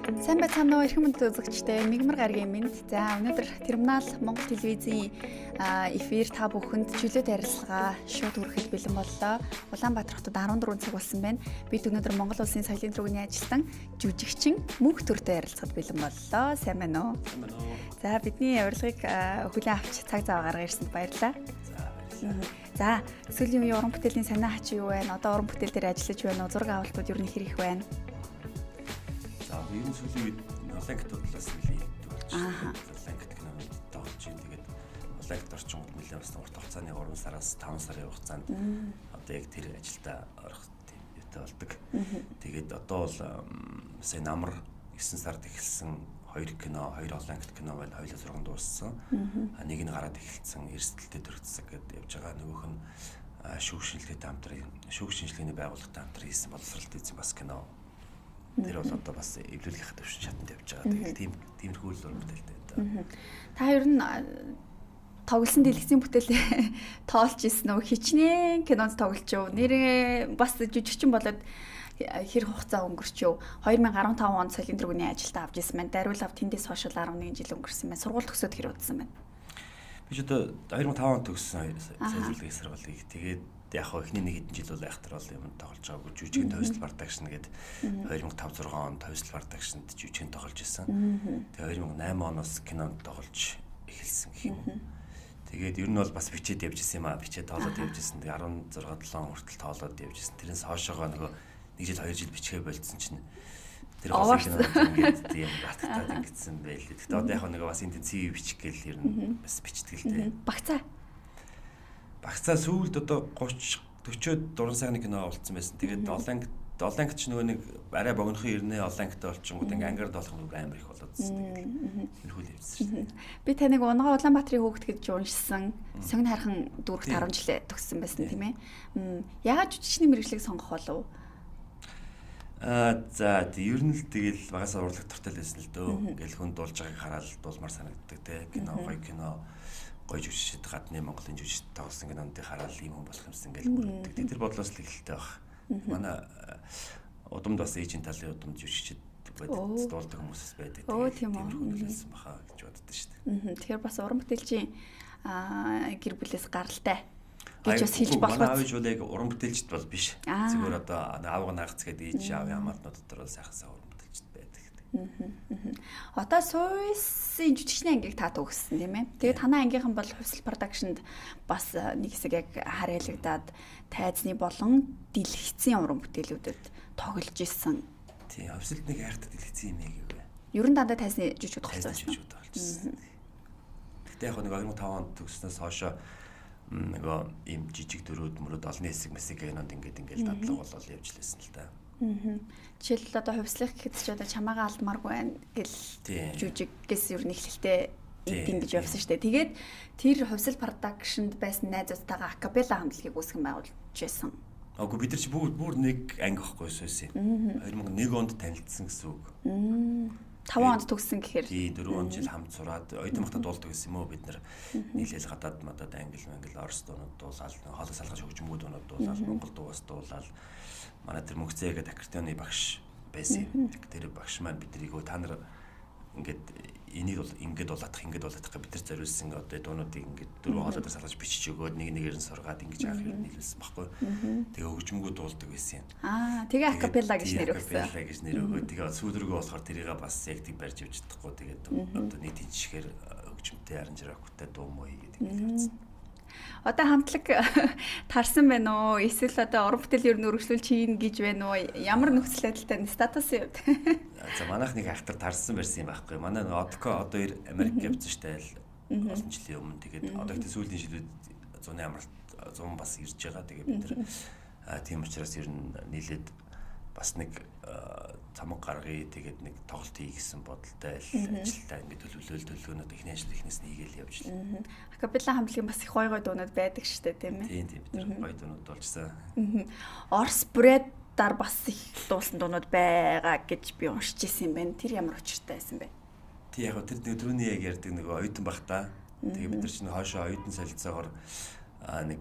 Сайн байцгаана уу эрхэм мэдээ үзэгчдээ мигмар гарагийн минь. За өнөөдөр Терминал Монгол телевизийн эфир та бүхэнд чөлөөт ярилцлага шууд хүрэхэд бэлэн боллоо. Улаанбаатар хотод 14 цаг болсон байна. Бид өнөөдөр Монгол улсын соёлын төвийн ажилтан жүжигчин Мөнх төртэй ярилцахад бэлэн боллоо. Сайн байна уу? Сайн байна уу? За бидний урилгыг хүлээн авч цаг зав гаргаж ирсэнд баярлалаа. За сүүлийн үеийн уран бүтээлийн санаа хач юу байна? Одоо уран бүтээл дээр ажиллаж байна уу? Зураг авалтууд юу нэр их байна? Ийм сүүлийн үед Олангт бодлоос нэлийн болж Олангт кинонууд тоглож байна. Тэгээд Олангт орчингууд нэлээд бас урт хугацааны 3 сараас 5 сарын хугацаанд одоо яг тэр ажилдаа орох тийм юутай болдог. Тэгээд одоо бол сая намар 9 сард эхэлсэн 2 кино, 2 Олангт кино байна. Хоёулаа зурган дууссан. Нэг нь гараад эхэлсэн эрсдэлтэй төрөгцөг гэдээ явж байгаа. Нөгөөх нь шүүх шинжилгээтэй хамтран шүүх шинжилгээний байгууллагатай хамтран хийсэн боловсролт эзэн бас кино. Тэр бол одоо бас эвлүүлэх төвшин шатанд явж байгаа. Тэгэхээр тиймэрхүү л уран бүтээлтэй байна. Та ер нь тоглосон дэлгэцийн бүтээлээ тоолж ирсэн үү? Хичнээн кинонд тоглож юу? Нэрээ бас жүжигчин болоод хэр хугацаа өнгөрч юу? 2015 онд соёлын төвийн ажилдаа авч ирсэн байна. Даруйлав тэндээс хойш 11 жил өнгөрсөн байна. Сургууль төгсөөд хэр удсан байна? Би ч одоо 2005 онд төгссөн соёлын сургуулийг тэгээд яг хоо эхний нэг хэдэн жил бол айхтар бол юм тоглож байгаагүй. Жүжигэн тойсол продакшн гэдэг 2005-6 онд тойсол продакшнд жүжигэн тоглож исэн. Тэгээ 2008 оноос кинонд тоглож эхэлсэн гэх юм. Тэгээд ер нь бол бас бичээд явж исэн юм аа. Бичээд тоолоод явж исэн. Тэгээ 16-7 хүртэл тоолоод явж исэн. Тэрнээс хоошоогоо нөгөө 1 жил 2 жил бичгээ болцсон чинь тэр олон кинонд ингээд тийм батгатаад ингэсэн байлээ. Тэгтээ одоо яг нөгөө бас интенсив бичих гээл ер нь бас бичдэг л дээ. Багцаа сүүлд одоо 30-40 дуран сайхны кино болцсон байсан. Тэгээд Олангт ч нөгөө нэг арай богинохын ирнэ Олангтай болчихгоо ингээ ангиард болох нэг амар их болоодсэн. Тэгээд тэрхүүл явьсан шүү дээ. Би таныг Унагаа Улаанбаатарын хүүхэд гэж уншсан. Согн хайрхан дүүрэг 10 жилээ төгссөн байсан тийм ээ. Яагаад жүжигчний мэргэжлийг сонгох болов? За ер нь л тэгэл багасаа урлаг туртай л байсан л дөө. Ингээл хүн дуулж байгааг хараад дуулмар санагддаг те. Кино гоё кино гоё жүжигчд гадны Монголын жүжигчд тоглосон кинонд хараад ийм хүн болох юмсан ингээл мөрөддөг. Тэр бодлоос л эхэлтэй баг. Манай удамд бас эйжент талын удамд жүжигчд байдаг дуулдаг хүмүүс байдаг. Тийм хүн болсон баха гэж боддоо шүү дээ. Тэгэхээр бас уран бүтээлчийн гэр бүлээс гаралтай гэж бас хэлж болох. Манай аавч бол яг уран бүтээлчд бол биш. Зүгээр одоо аавга наагц гэдэг ээж аавын хамаатнууд дотор сайхан уран бүтээлчд байдаг. Одоо Суйсын жүжигчний ангийг та төгссөн тийм ээ. Тэгээд танай ангийнхан бол хувьсэл продакшнд бас нэг хэсэг яг харьяалагдаад тайзны болон дэлгэцийн уран бүтээлүүдэд тоглож исэн. Тийм, хувьсэлд нэг хайртай дэлгэцийн юм яг юу вэ? Ер нь дандаа тайзны жүжигчд тоглосон. Гэхдээ яг нэг 2005 онд төгснөөс хойшоо нөгөө ийм жижиг дөрүүд мөрөд олон хэсэг мэсэг кинонд ингээл дадлага болол явж лээсэн л та. Жишээлбэл одоо хувьслах гэхэд ч одоо чамаагаа алдмааргүй байна гэл жүжигээс ер нь эхлэлтэй ингэж явсан шүү дээ. Тэгээд тэр хувьсэл продакшнд байсан найзуудтайгаа акапелла хамтлагийг үүсгэн байгуулж байсан. Үгүй бид нар чи бүр нэг анги ихгүй суусан. 2001 онд танилцсан гэсэн үг. 5 онд төгссөн гэхээр 4 жил хамт сураад оюутан багтаа дуулдаг гэсэн юм уу бид нар нийлээл гадаад мадад англи орос дуунууд дуулаад хоолой салгаж хөгжмүүд дуунууд дуулаад монгол дуугаас дуулаад манай тэр мөнхцээ гэдэг аккордеоны багш байсан юм. Тэр багш маань биднийг та нар ингээд энийг бол ингээд дуулаадах бид нар зориулсан одоо дуунуудыг ингээд 4 хоолойдоор салгаж бичиж өгөөд нэг нэгээр нь сургаад ингэж авах юм нийлүүлсэн баггүй. Тэгээ хөгжмүүд дуулдаг байсан юм. Тэгээ акапелла гэж нэр өгсөн. Акапелла гэж нэр өгөө. Тэгээ сүүлрүүгөө болохоор тэрийг бас яг тийм барьж явж чадахгүй. Тэгээд одоо нийт хинчгээр хөгжмөнтэй аранжиракутай дуу муу гэдэг ингээд явсан. Одоо хамтлаг тарсан байна уу? Эсвэл одоо уран бүтээл ер нь өргөжлүүлж хийн гэж байна уу? Ямар нөхцөл байдалтай статус юм? За манайх нэг ахтар тарсан байсан юм байхгүй. Манай Одко одоо Америк явсан штэ олон жилийн өмнө. Тэгээд одоо ихтэй сүүлийн жилүүд 100 амралт 100 бас ирж байгаа. Тэгээд бид нар тийм учраас ер нь нийлээд бас нэг цамаг гаргая тэгээд нэг тоглолт хий гэсэн бодолтой ажилтаа ингээд төлөвлөнөд ихний ажил ихнээс нь хийгээл явж л. Акапелла хамтлагийн бас их гой дуунууд байдаг штэ тийм ээ. Тийм бид нар гой дуунууд болжсан. Орс брэдаар бас их дуулсан дуунууд байгаа гэж би уншиж ирсэн юм байна. Тэр ямар учиртай байсан бэ? Тий яг тэр түрүүний яг ярьдаг нэг оюутан багтаа. Тэгээ бид нар чинь хоошоо оюутан солилцоогоор нэг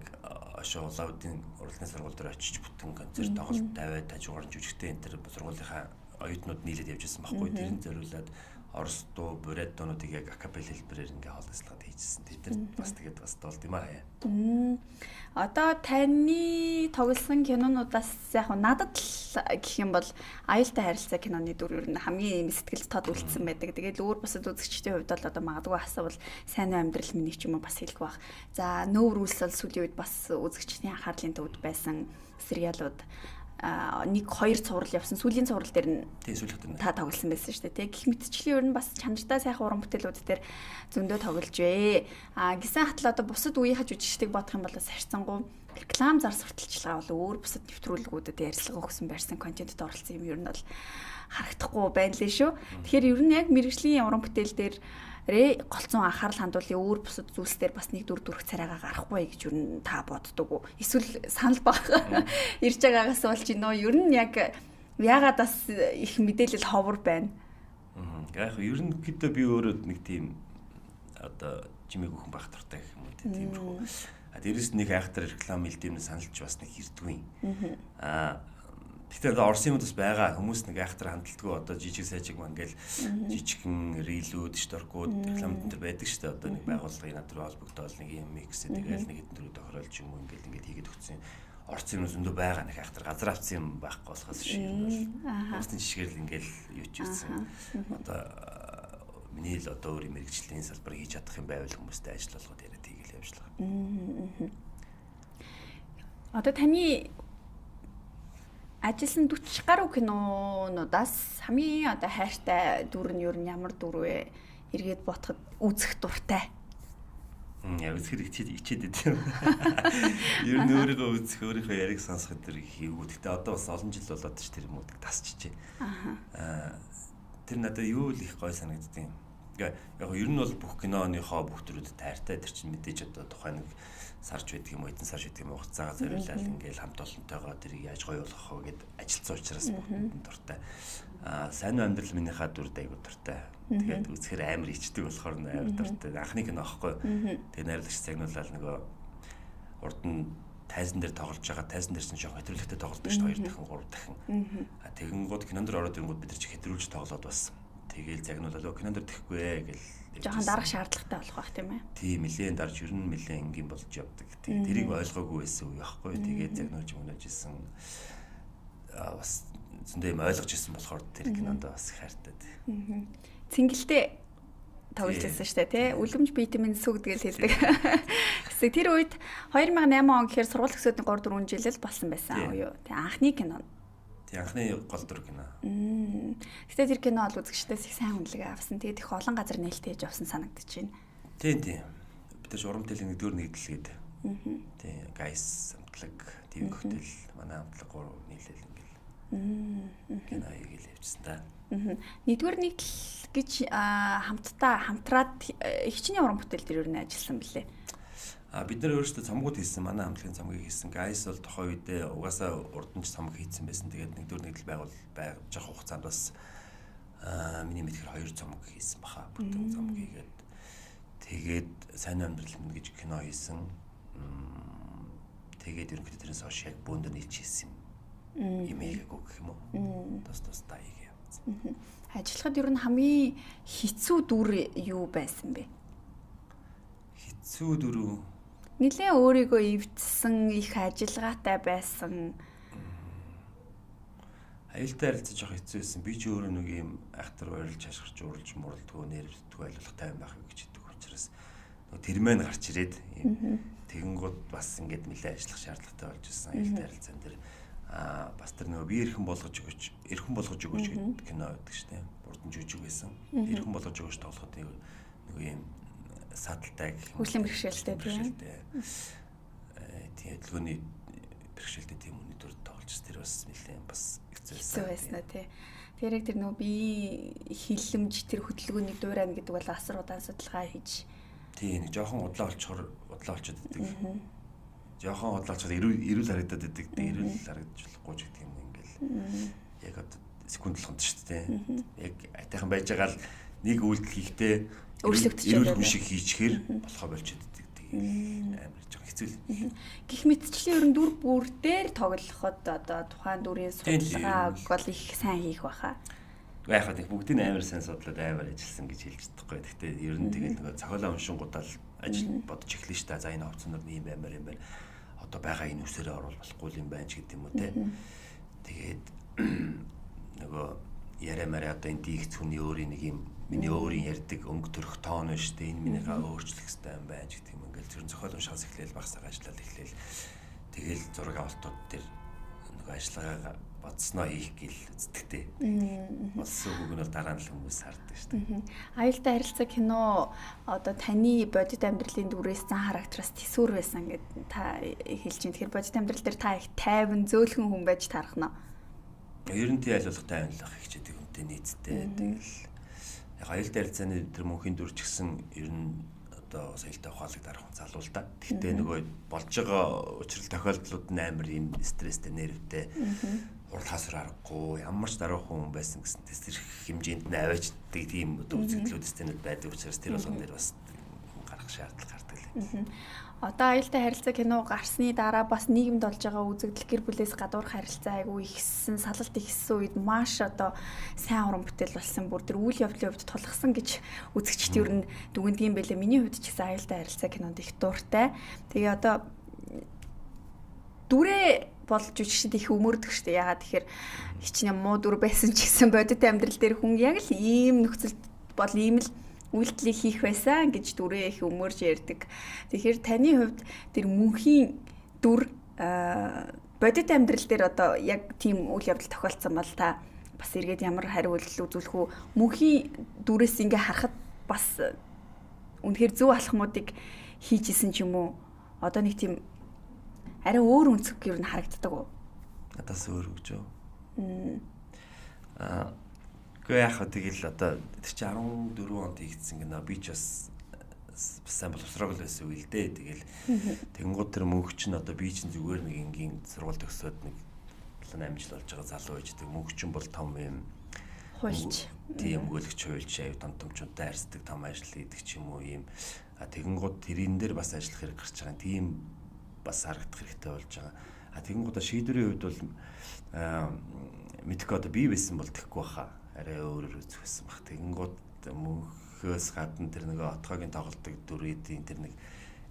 хошоо улаудын урлагийн сургууль дээр очиж бүтэн концерт тоглолт тавиад тажуугаар жүжигтэй энэ төр сургуулийнхаа оюутнууд нийлээд явж байсан байхгүй. Тэрэн зориулаад орос дуу, бурайд дуунуудыг яг акапелл хэлбэрээр ингээ хоолойслоод хийжсэн. Тэр бас тэгээд бас толд юм аа. Одоо таны тоглосон кинонуудаас яг надад л гэх юм бол аюултай харилцаа киноны дүр ер нь хамгийн сэтгэлд тод үлдсэн байдаг. Тэгээд өөр бусад үзэгчдийн хувьд бол одоо магадгүй асуувал сайн амьдрал миний ч юм уу бас хэлэх бах. За нүүр үлсэл сүүлийн үед бас үзэгчдийн анхаарлын төвд байсан сериалууд нэг хоёр цуврал явсан. Сүүлийн цуврал дээр нь та тоглосон байсан шүү дээ. Гэх мэтчлийн ер нь бас чанартай сайхан уран бүтээлүүд дээр зөндөө тоглож вэ. Гисэн хатал одоо бусад үеийнхаа жүжигчдийг бодох юм бол сарцсангуу реклам зар сурталчилгаа бол өөр бусад нэвтрүүлгүүдэд ярилцлага өгсөн барьсан контентэд оролцсон юм ер нь бол харагдахгүй байна лээ шүү. Тэгэхээр ер нь яг мэргэжлийн уран бүтээл дээр голцон анхаарал хандуулын өөр бусад зүйлс дээр бас нэг дүр төрх царайгаа гарахгүй гэж юу н та боддог уу? Эсвэл санал баг ирж байгаагаас болж гинөө ер нь яг яагаад бас их мэдээлэл ховор байна? Яг ер нь гэдэг би өөрөө нэг тийм одоо жимэг өхөн байх туртай гэх юм уу тиймэрхүү. Дээрээс нэг айхтар реклам хэлдэмнэ саналж бас нэг хэрдгүй. Гэхдээ Орсын хүмүүс байгаа хүмүүс нэг айхтар хандлаггүй одоо жижиг сайжиг мангал жижигхэн рилүүд шторкууд рекламд энэ байдаг шүү дээ. Одоо нэг байгууллагын над руу холбогдоод нэг юм микс тэгэл нэг хэдэн төрөй тохиолж юм уу ингээд хийгээд өгсөн. Орсын хүмүүс өндөө байгаа нэг айхтар газар авсан юм байхгүй болохоос шиг юм бол. Хүмүүсийн жишгээр л ингээд юуч ийсэн. Одоо миний л одоо өөр мэрэгжлийн салбар хийж чадах юм байвал хүмүүстэй ажил болгоод яриад хийгээл явж байгаа. Одоо таны ажилласан 40 гаруй кинонуудаас хамгийн одоо хайртай дүр нь юу нь ямар дүр вэ? Эргээд ботход үзэх дуртай. Яа үзэхэр ичээд идэв. Ер нь өөрийгөө үзэх, өөрийнхөө яриг сонсоход тэр хийгүү. Гэтэ одоо бас олон жил болоод ч тэр юмудыг тасчихжээ. Тэр надад юу л их гой санагддаг юм. Яг ер нь бол бүх киноныхоо бүх төрүүд тайртай. Тэр чинь мэдээж одоо тухайн нэг сарж байдаг юм уу, эдэн сарж байдаг юм уу хугацаагаа зориулаад ингээл хамт олонтойгоо тэрийг яаж гоё болгох вэ гэд ажилтсан учраас бүгд дуртай. Сайн амьдрал минийхаа дүрд айгуу дуртай. Тэгээд үзэхээр амар ичдэг болохоор амар дуртай. Анхны кино аахгүй. Тэгээд найрлагч загнуулаад нөгөө урд нь тайзан дээр тоглож байгаа. Тайзан дээр чинь жоох хэтрүүлэгтэй тоглолдог шүү дээ. 2 дахин 3 дахин. Тэгэнгүүт кинонд ороод ирэнгүүт бид нар чи хэтрүүлж тоглоод бас. Тэгээл загнуулаад кинонд тэхгүй ээ гэл жоохон дарах шаардлагатай болох байх тийм ээ. Тийм нэлээд дарж ер нь нэлээд энгийн болж явдаг. Тэрийг ойлгоогүй байсан үе байхгүй. Тэгээд загнуулж өгнөжсэн. Бас зөндөө юм ойлгож ирсэн болохоор тэр кинонд бас хайртай. Цэнгэлтэй тоглож байсан шүү дээ тий. Үлгэмж витамин сүг гэдгээл хэлдэг. Хэсэг тэр үед 2008 он гэхээр сургууль төгсөөдний 3 4 жил л болсон байсан уу юу. Тий анхны кино. Анхны гол дүр кино. Гэтэ тэр кино бол үзэгчдээс их сайн үнэлгээ авсан. Тэгээд их олон газар нээлттэй явж авсан санагдаж байна. Тийм. Бид нар уран бүтээлийн нэгдүгээр нэгдэлгээд. Тийм. Гайс амтлаг, ТV хөтөл, манай амтлаг 3 нийлээл ингээл. Кино хийгээл явжсан та. Нэгдүгээр нэгдэл гэж хамтраад хичнээн уран бүтээл дээр юу нэ ажилласан бэлээ. Бид нар өөрсдөө цамгууд хийсэн, манай хамтлагийн цамгийг хийсэн. Гайс бол тохоо үедээ угаасаа урдч цамг хийсэн байсан. Тэгээд нэгдүгээр нэгдэл байгуулж явах хугацаанд бас миний мэдхээр 2 цамг хийсэн баха. Бүтэн цамг хийгээд тэгээд сайн амьдрал минь гэж кино хийсэн. Тэгээд ерөнхийдөө тэрнээс хойш яг бөөндө нийлж хийсэн юм хийгээгүй гэх юм уу. Тус та хийгээ. Ажиллахад ер нь хамгийн хэцүү дүр юу байсан бэ? Хэцүү дүр үү? Нилээ өөрийгөө эвдсэн, их ажиллагаатай байсан. Аюултай харилцаж явах хэцүү байсан. Би ч өөрөө нэг юм айхтар ойрлж хашгирч ууралж муралдгүй нэрвдэггүй айлуулах тайван байх гэж хэлдэг учраас тэр мэн гарч ирээд тэгэнгүүт бас ингээд нэлээд ажиллах шаардлагатай болж ирсэн. Аюултай харилцаан дээр бас тэр нөгөө би эрхэн болгож өгч гэдэг кино байдаг шүү дээ. Урд нь жүжиг байсан. Эрхэн болгож өгч тоглоход нөгөө юм садалтай гэх юм. Хөгжлийн бэрхшээлтэй тийм. Тийм хөдөлгөөний бэрхшээлтэй тийм үний дүр тоглож тэр бас нэлээд бас хэцүү байсан тий. Тэр яг тэр нөгөө би хилэмж тэр хөдөлгөөний дуурайна гэдэг бол асар удаан судалгаа хийж. Тийм нэг жоохон удлаа болчиход идэг. Жоохон удлаачаад эрүүл харагдаад идэг. Эрүүл харагдаж болохгүй ч гэдэг юм ингээл. Яг одоо секунд болгонд шүү дээ. Яг айтайхан байж байгаа л нэг үйлдэл хийхдээ эрүүлгүй шиг хийчихээр болохоо болчиход идэг. Тэгээд амар жоохон хэцүү л. Гэх мэтчлэн ер нь дүр бүр дээр тоглоход одоо тухайн дүрийн судалгааг бол их сайн хийх байхаа. яхад их бүгдийг амар сайн судлаад амар ажилласан гэж хэлж чадахгүй. Гэхдээ ер нь тэгэл нөгөө цохиолоо уншингуудаа л ажил бодож эхлэн ш та. За энэ хувцснаар ийм амар юм байна. Одоо байгаа энэ үсээрээ оруулах болохгүй юм байна ч гэдэг юм уу те. Тэгээд нөгөө яриамаар одоо энэ дийх хүний өөрийн нэг юм миний өөрийн ярьдаг өнгө төрх тоон байна шүү дээ. Энэ минийгаа өөрчлөх хэрэгтэй юм байна гэдэг юм. Ингээл зөвхөн зохиол уншихаас эхлээл багсаа ажиллаад эхлээл тэгэл зураг авалтууд дээр нөгөө ажиллагаа бодсноо хийх гэл үздэгтэй. Болсон үг нь бол дараа нь л хүмүүс хардаг шүү дээ. Аюултай харилцаа кино одоо таны бодит амьдралын дүрээс зан характераас төсвөр байсан гэд та хэлж байна. Тэгэхээр бодит амьдрал дээр та их тайван зөөлхөн хүн байж таарах нь. Ер нь тий айлуулах тайванлах хичээдэг хүнтэй нийцтэй. Тэгэл яг аюултай харилцааны тэр мөнхийн дүр ч гэсэн ер нь одоо соёлтой ухаалаг дарах хүн залуу л да. Гэхдээ нөгөө болж байгаа учрал тохиолдлууд нь амар юм стресстэй, нервтэй. Уралхаас аргагүй ямар ч даруй хүн байсан гэсэн тэр хэмжээнд нь аваачдаг тийм одоо үзэгдлүүд стенүүд байдаг учраас тэр болгон дээр бас гарах шаардлага гардаг л. Одоо аюултай харилцаа кино гарсны дараа бас нийгэмд болж байгаа үзэгдэл гэр бүлээс гадуурх харилцаа айгүй ихсэн, салалт ихсэн үед маш одоо сайн уран бүтээл болсон. Бүр тэр үйл явдлын хувьд тулгсан гэж үзэгчд ер нь дүгнэдэг юм байлээ. Миний хувьд ч гэсэн аюултай харилцаа кинонд их дуртай. Тэгээ одоо дүрээ болж үжигчд их өмөрдөг шүү дээ. Ягаад тэгэхээр хичнээн муу дүр байсан ч гэсэн бодит амьдрал дээр хүн яг л ийм нөхцөлд бол ийм л үйлдэлийг хийх байсан гэж дүрээ их өмөрж ярьдаг. Тэгэхээр таны хувьд тэр мөнхийн дүр бодит амьдрал дээр одоо яг тийм үйл явдал тохиолдсон бол та бас эргээд ямар хариу үйлдэл үзүүлэх үү? Мөнхийн дүрээс ингээ харахад бас үнэхээр зөв алхмуудыг хийжсэн ч юм уу? Одоо нэг тийм арай өөр өнцөг юу н харагддаг уу? Надаас өөр гэж юу? Гэхдээ яг тэгэл одоо тэр чи 14 онд хийгдсэн гэнэ. Би ч бас сайн боловсрол байсан үйл дээ. Тэгэл тэгэнгუთ тэр мөнх чинь одоо би чинь зүгээр нэг энгийн сургууль төгсөөд нэг 7-8 жил болж байгаа залуу байж тэг мөнх чинь бол том юм хуульч. Тийм өгөөлөгч хуульч аяв томчуудтай харьцдаг том ажил хийдэг ч юм уу юм. Тэгэнгуთ тэрэн дээр бас ажиллах хэрэг гарч байгаа. Тийм бас харагдах хэрэгтэй болж байгаа. Тэгэнгუთ шийдвэрийн хувьд бол мэдхгүй одоо би байсан бол тэхгүй баха. Арай өөрөөр үзсэн баг. Тэгэнгუთ мөнхөөс гадна тэр нэг отгоогийн тоглолтог дүрүүдийн тэр нэг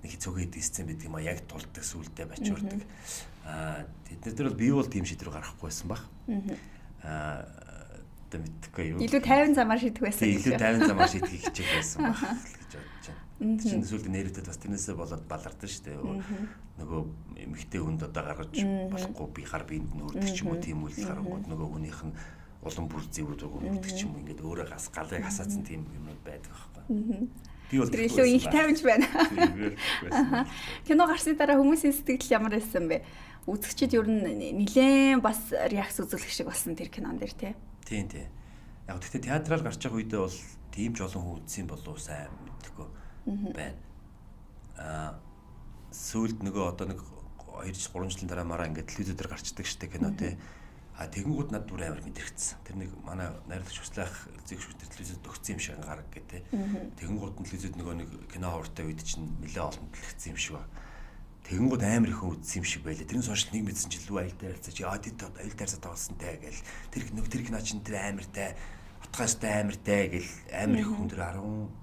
цогөөд дисцэн байдаг юм а яг тулдаг сүулдэ бачуурдаг. Тэднэр дээр бол би бол тийм шийдвэр гаргахгүй байсан баг. Одоо мэдхгүй юу. Илүү 50 замаар шийдэх байсан гэж. Илүү 50 замаар шийдэхийг хичээх байсан баг гэж бодож байна. Чинь сүулдэ нэрвдэд бас тэрнээсээ болоод балардаг шүү дээ. Нөгөө эмэгтэй хүнд одоо гаргаж болохгүй би хар биед нүрдэг ч юм уу тийм үйл гарангууд нөгөө хүнийх нь улам бүр зэвүүд өгөөмөрдөг ч юм уу ингээд өөрөө галыг хасаацсан тийм юмнууд байдаг байхгүй. Би бол илүү их тавьж байна. Кино гарсны дараа хүмүүсийн сэтгэл ямар байсан бэ? Үзэгчид ер нь нилээн бас реакц үзүүлэх шиг болсон тэр кинон дээр тий. Тийм. Яг гэхдээ театраар гарч байгаа үедээ бол тийм ч олон хүн үзсэн болов сайн мэдхгүй байна. Сүүлд нөгөө одоо нэг 2-3 жилийн дараа мараа ингээд телевизээр дээр гарчдаг штэ кино тий. Тэгэнгүүт над бүр амар мэдэрчсэн. Тэр нэг манай найрлагч хүслэх зэг шүтэр телевизэд өгсөн юм шиг гараг гэдэг. Тэгэнгүүт нь телевизэд нөгөө нэг кино хавртай үед чинь нэлээ олон дэлгэцсэн юм шиг ба. Тэгэнгүүт амар их хүн үзсэн юм шиг байлаа. Тэрний сошиал нэг мэдсэн чинь лүү аюултай харилцаа чи тэд аюултай харилцаа тоглосонтэй гэл. Тэр кино чинь тэр амартай, утгаартай амартай гэл амар их хүн тэр 10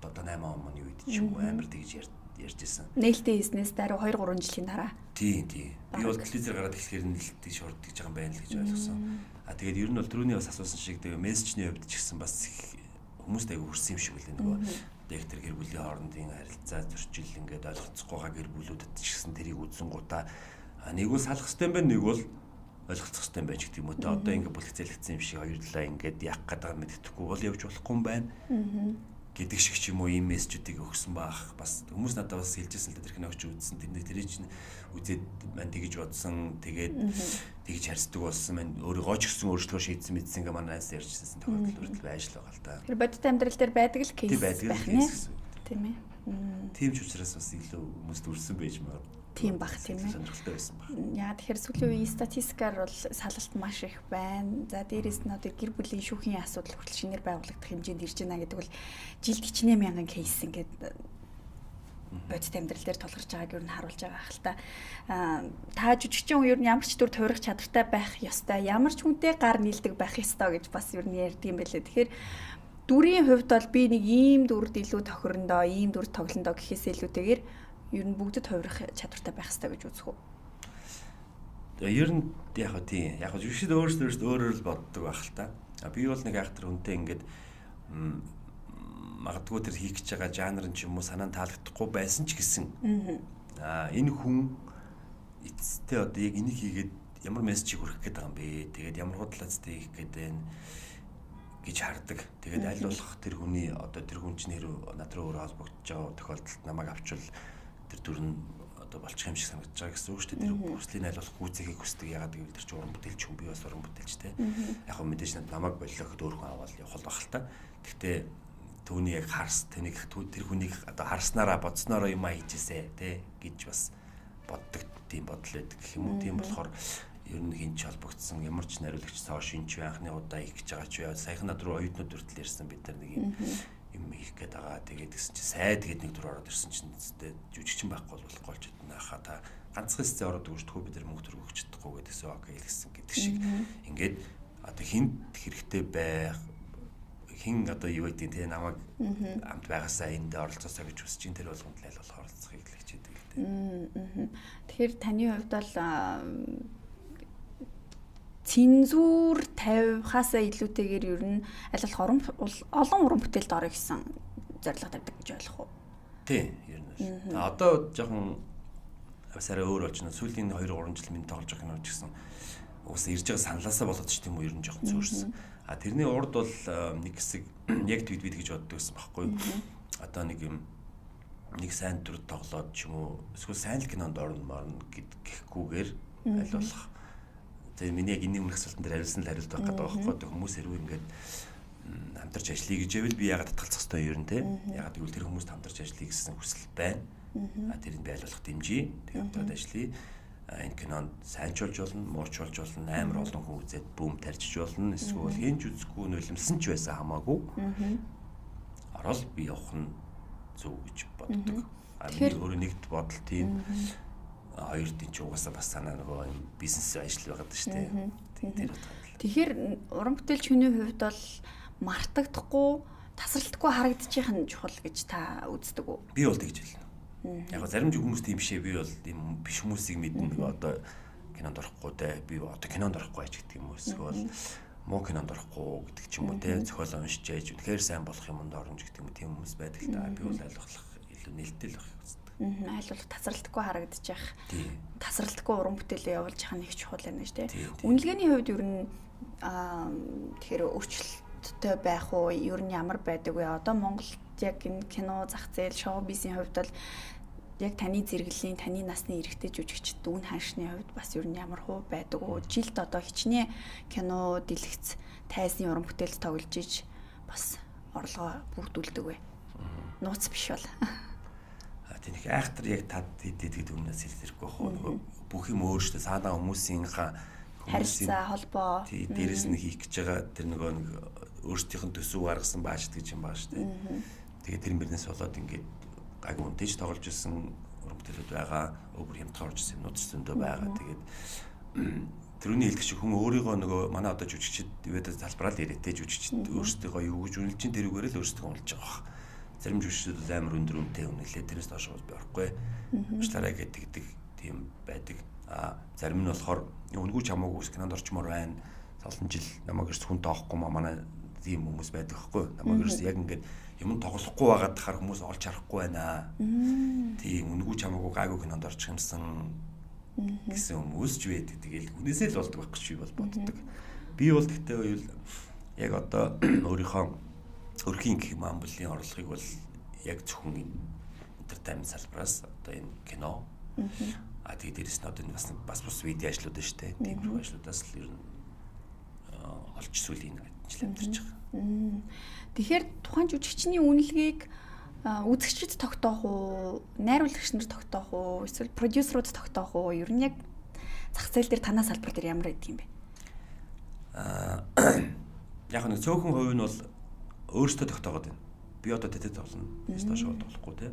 одоо 8 оны үед ч юм уу амар тэгж ярьжсэн. Нээлттэй хийснээс дараа 2-3 жилийн дараа. Тийм. Би бол телевизээр гараад эхлэхээр нээлттэй шордж байгаа юм байна л гэж ойлгосон. Тэгээд ер нь бол түрүүний бас асуусан шиг тэгээ мессежний хувьд ч гэсэн бас хүмүүст аяг хүрсэн юм шиг үлээ нөгөө директор гэр бүлийн хоорондын харилцаа зөрчил ингээд ойлгоцохгүй байгаа гэр бүлүүдэд ч гэсэн тэрийг үзэн гутаа нэг бол салах хэрэгтэй юм байна, нэг бол ойлгоцох хэрэгтэй юм байж гэдэг юм уу те. Одоо ингээд бүлэгцээлэгдсэн юм шиг хоёрлаа ингээд яах гэдэг юм мэддэхгүй бол явж болохгүй юм байна. Гэдэг шиг ч юм уу ийм мессежүүдийг өгсөн баах. Бас хүмүүс надад бас хэлжсэн л да тэр киног ч үзсэн. Тэр чинь үзээд мань тэгж бодсон. Тэгээд тэгж харьцдаг болсон маань өөрийгөө ч гэсэн өөрчлөлтөө шийдсэн мэдсэн гэ манай найз ярьжсэн тохиолдол хүртэл байж л байгаа л да. Тэр бодит амьдрал дээр байдаг л кейс байх нэ. Тийм ээ. Тийм ч учраас бас илүү хүмүүст үрсэн байж магадгүй. Тийм бах тийм ээ. Сонирхолтой байсан баг. Яа тэгэхээр сүүлийн үеийн статистикаар бол салалт маш их байна. За дээрээс нь одоо гэр бүлийн шүүхийн асуудал хүртэл шинээр байгуулагдах хэмжээнд ирж байна гэдэг бол жилд 40,000 кейс ингээд бодит амьдрал дээр тулгарч байгааг юу н харуулж байгаа хэл та. Та жүжигчин юу н ямар ч дүр туурах чадвартай байх ёстой, ямар ч хүнтэй гар нийлдэг байх ёстой гэж бас юу н ярьдгийм байлээ. Тэгэхээр дүрийн хувьд бол би нэг ийм дүрд илүү тохирондоо, ийм дүрд тоглондоо гэхээс илүүтэйгээр ер нь бүгдэд хувирах чадвартай байх ёстой гэж үзэх үү? Ер нь яг хөө тийм. Яг хөө жүжигчид өөрсдөө өөрөөр л боддог байх л та. Би бол нэг айхтар хүнтэй ингээд магадгүй тэр хийх гэж байгаа жанр нь ч юм уу санаанд таалагдахгүй байсан ч гэсэн энэ хүн эцтэй одоо яг энийг хийгээд ямар мессежийг хүргэх гээд байгаа юм бэ? Тэгээд ямар худлаацтай хийх гээд байна гэж хардаг. Тэгээд аль болох тэр хүний одоо тэр хүн чинь над руу өөрөө холбогдож байгаа тохиолдолд намайг авчвал тэр дүр нь одоо болчих юм шиг санагдаж байгаа гэсэн үг шүү дээ. Тэр бүслийн аль болох гүйцэхийг хүсдэг. Ягаад гэвэл тэр чинь уран бүтээлч хүн, би бас уран бүтээлчтэй. Яг хөө мэдээж намайг болиоход өөр хүн аваад явах байх л та. Гэхдээ түүний яг тэнийг тэр хүнийг одоо харснараа бодснороо юм хийжээсэ тий гэж бас боддог тийм бодол байдаг гэх юм уу. Тийм болохоор ер нь хинч холбогдсон ямар ч нариулагч цаа шинж анхны удаа их гэж байгаа ч яа саяхан над руу оюутнууд хүртэл ирсэн бид нар нэг юм хийх гээд байгаа. Тэгээд гэсэн чи сай тэгээд нэг дүр ороод ирсэн чинь зүтэй жүжигчин байхгүй болохгүй ч нахаа та ганцхан хэсэг ороод өгчдөггүй бид нар мөнгө төрөх өгч чадахгүй гэдэгсэн окей гэсэн гэдэг шиг ингээд одоо хинт хэрэгтэй байх хин одоо юу гэдэг те намайг амт байгаасаа энд оролцоосоо гэж хүсэж ин тэр болгонд л аль болох оролцохыг л хичээдэг л дээ. Тэгэхээр таны хувьд бол цензуур тавихаасаа илүүтэйгээр ер нь аль болох олон уран бүтээлд орё гэсэн зорилго тавьдаг гэж ойлгох уу? Тийм, ер нь. Одоо жоохон авсараа өөр болж байна. Сүүлийн 2-3 жил минь тоглож байгаа кино ч гэсэн угсаа ирж байгаа саналаасаа болоод ч тийм үү ер нь жоохон зөөрсөн. Тэрний урд бол нэг хэсэг яг твид гэж боддог гэсэн байхгүй юу? Одоо нэг юм нэг сайн дүр тоглоод ч юм уу эсвэл сайн л кинонд орно гэхгүйгээр аль болох тэгээ миний яг энэ өмнөх асуултан дээр хариулсан л хариулт байх гэдэг байгаа байхгүй хүмүүс хэрвээ ингээд хамтарч ажиллая гэж байвал би ягаад татгалцах ёстой юм те ягаад гэвэл тэр хүмүүст хамтарч ажиллая гэсэн хүсэл байна. Тэрийг би аль болох дэмжиж тэгээ хамтраад ажиллая. Энэ кинонд сайнчулж болно, муучулж болно, амар олон хүн үзээд бүүм тарьчих болно. Эсвэл хинж үзэхгүй нулимсан ч байсан хамаагүй. Орол би явах нь зөв гэж боддог. Би өөрөө нэгд бодол тийм хоёр тийм ч угаасаа бас санаа нөгөө бизнес ажил байгаад шүү дээ. Тэгэхээр уран бүтээлч хүний хувьд бол мартагдахгүй, тасралтгүй харагдчих нь чухал гэж та үздэг үү? Би бол тэгж байна. Яг зарим хүмүүс тийм бишээ би бол тийм биш хүмүүсийг мэднэ одоо кинонд орохгүй те би одоо кинонд орохгүй ач гэдэг юм уу эсвэл муу кинонд орохгүй гэдэг ч юм уу те зохиол уншиж яаж үнэхээр сайн болох юмд оромж гэдэг юм тийм хүмүүс байдаг л та би бол аль болох илүү нээлттэй л байх үздэг. Аль болох тасралтгүй харагдчих. Тасралтгүй уран бүтээлээ явуулж байгаа нэг чухал юм шүү дээ. Үнэлгээний хувьд ер нь тэгэхээр өөрчлөлттэй байх уу ер нь ямар байдаг вэ? Одоо Монголд яг энэ кино зах зээл шоу бизнесийн хувьд бол яг таны зэрэглэлийн таны насны эрэгтэй жүжигчд үн ханшны хувьд бас ер нь ямар хуу байдаг уу? Жилд одоо хичнээн кино дэлгэц тайзны уран бүтээл тоглож иж бас орлогоо бүрдүүлдэг вэ? Нууц биш бол. Тэнийг айхтар яг тад идэдэг өмнөөс хэлэхгүй байх уу? Бүх юм өөртөө саадаа хүмүүсийнхаа харилцаа холбоо дээрээс нь хийх гэж байгаа тэр нөгөө нэг өөрсдийнх нь төсөв гаргасан баашд гэж юм баа штэ. Тэгээд тэр мөрнөөс болоод ингээд гайг үнтэйж тоглож ирсэн уран бүтээлүүд байгаа, өөр хямдхан орж ирсэн юмнууд зөндөө байгаа. Тэгээд тэрүүний хэлдэг шиг хүн өөрийгөө нөгөө манай одоо жүжигчид ивэдэ залбраал ирээтэй жүжигчид өөрсдөө юу гэж үнэлж чинь тэрүүгээр л өөрсдөө үнэлж байгаа баг. Зарим жүжигчид амар өндөр үнэтэй үнэлээ тэрээс доош бол би орохгүй. Уучлаарай гэдэг тийм байдаг. Зарим нь болохоор үнгүү ч хамаагүй кинонд орчмоор байна. Олон жил намайг ерс хүн тоохгүй манай тийм хүмүүс байдаг байхгүй. Намайг ерс яг ингээд юм тоглохгүй байгаад тахаар хүмүүс олж харахгүй байна. Тийм үнгүү ч хамаагүй гайгүй кинонд орчих юмсан гэсэн хүмүүс ч байдаг. Тэгэл хүнээсээ л болдог байх гэж би бол боддог. Би бол гэхдээ яг одоо өөрийнхөө өрхийн гэх юм амблын орлогыг бол яг зөвхөн entertainment салбараас одоо энэ кино тэгээд дээрэс нь одоо энэ бас бус видео ажлууд шүү дээ. Тиймэрхүү ажлуудаас л ер нь олж сүлийн ажил амьдарч байгаа. Тэгэхээр тухайн жүжигчний үнэлгээг үзэгчид тогтоох уу, найруулагч нар тогтоох уу, эсвэл продюсерууд тогтоох уу? Ер нь яг зах зээл дээр танаа салбар дээр ямар байдаг юм бэ? Яг нэг цөөхөн хувь нь бол өөртөө тогтоогод байна. Би одоо тэтэд тоглоно. Стаж тоглохгүй те.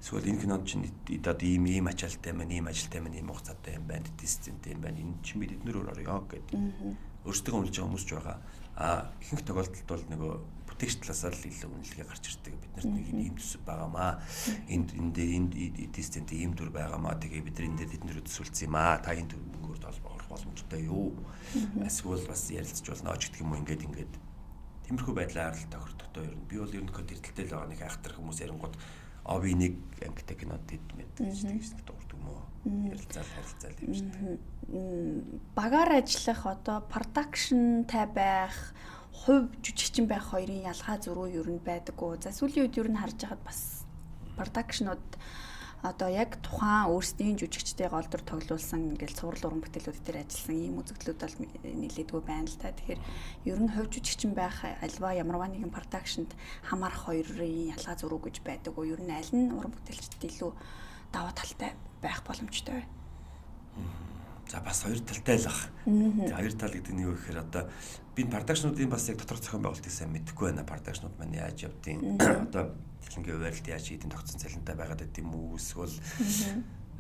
Эсвэл энэ кинонд чинь одоо ийм ачаалтай маань, ийм ажилтай маань, ийм хугацаатай юм байна, дисципlinтэй юм байна. Энэ чинь бид эднэр орё гэдэг. Өөрсдөө өмлж байгаа хүмүүс ч байгаа. Ихэнх тохиолдолд бол нөгөө бүтээгч талаас л илүү үнэлгээ гарч ирдэг. Бид нарт нэг ийм төсөв байгаамаа. Энд дисципlinтэй ийм дүр байгаамаа. Тэгээ бид нар энэ дээр төсөлсөн юм аа. Та энэ дүрмөөр орох боломжтой юу? Эсвэл бас ярилцж болно ч гэдэг юм уу ингээд тиймэрхүү байдлаар л тохирдохтой ер нь. Би бол ер нь кодэрдэлтэй л байгаа нэг айхтар хүмүүс ярингууд би нэг ангитай кинод дэд мэддэг гэж дурддаг юм уу? Ярилцаал юм шиг. Багаар ажиллах одоо продакшнтай байх, хувь жүжигчин байх хоёрын ялгаа зөрүү ер нь байдаггүй. За сүүлийн үед ер нь харж байхад бас продакшнууд одоо яг тухайн өөрсдийн жүжигчдээ голдор тоглуулсан ингээл цуврал уран бүтээлүүд дээр ажилласан ийм үзэгдлүүд бол нэлээдгүй байна л та. Тэгэхээр ер нь хувь жүжигчин байх альва ямарваа нэгэн продакшнд хамаарах хоёрын ялгаа зөрүү гэж байдаг уу? Ер нь аль нь уран бүтээлчдэд илүү даваа талтай байх боломжтой вэ? За бас хоёр талтай л ах. За хоёр тал гэдэг нь юу гэхээр одоо би продакшнуудын бас яг доторх зохион байгуулалтыг сайн мэдэхгүй байна. Продакшнууд маань яаж явдیں۔ Одоо техникийн хуваарилт яаж хийдیں, тогтсон цалинтай байгаад байд юм уу? Эсвэл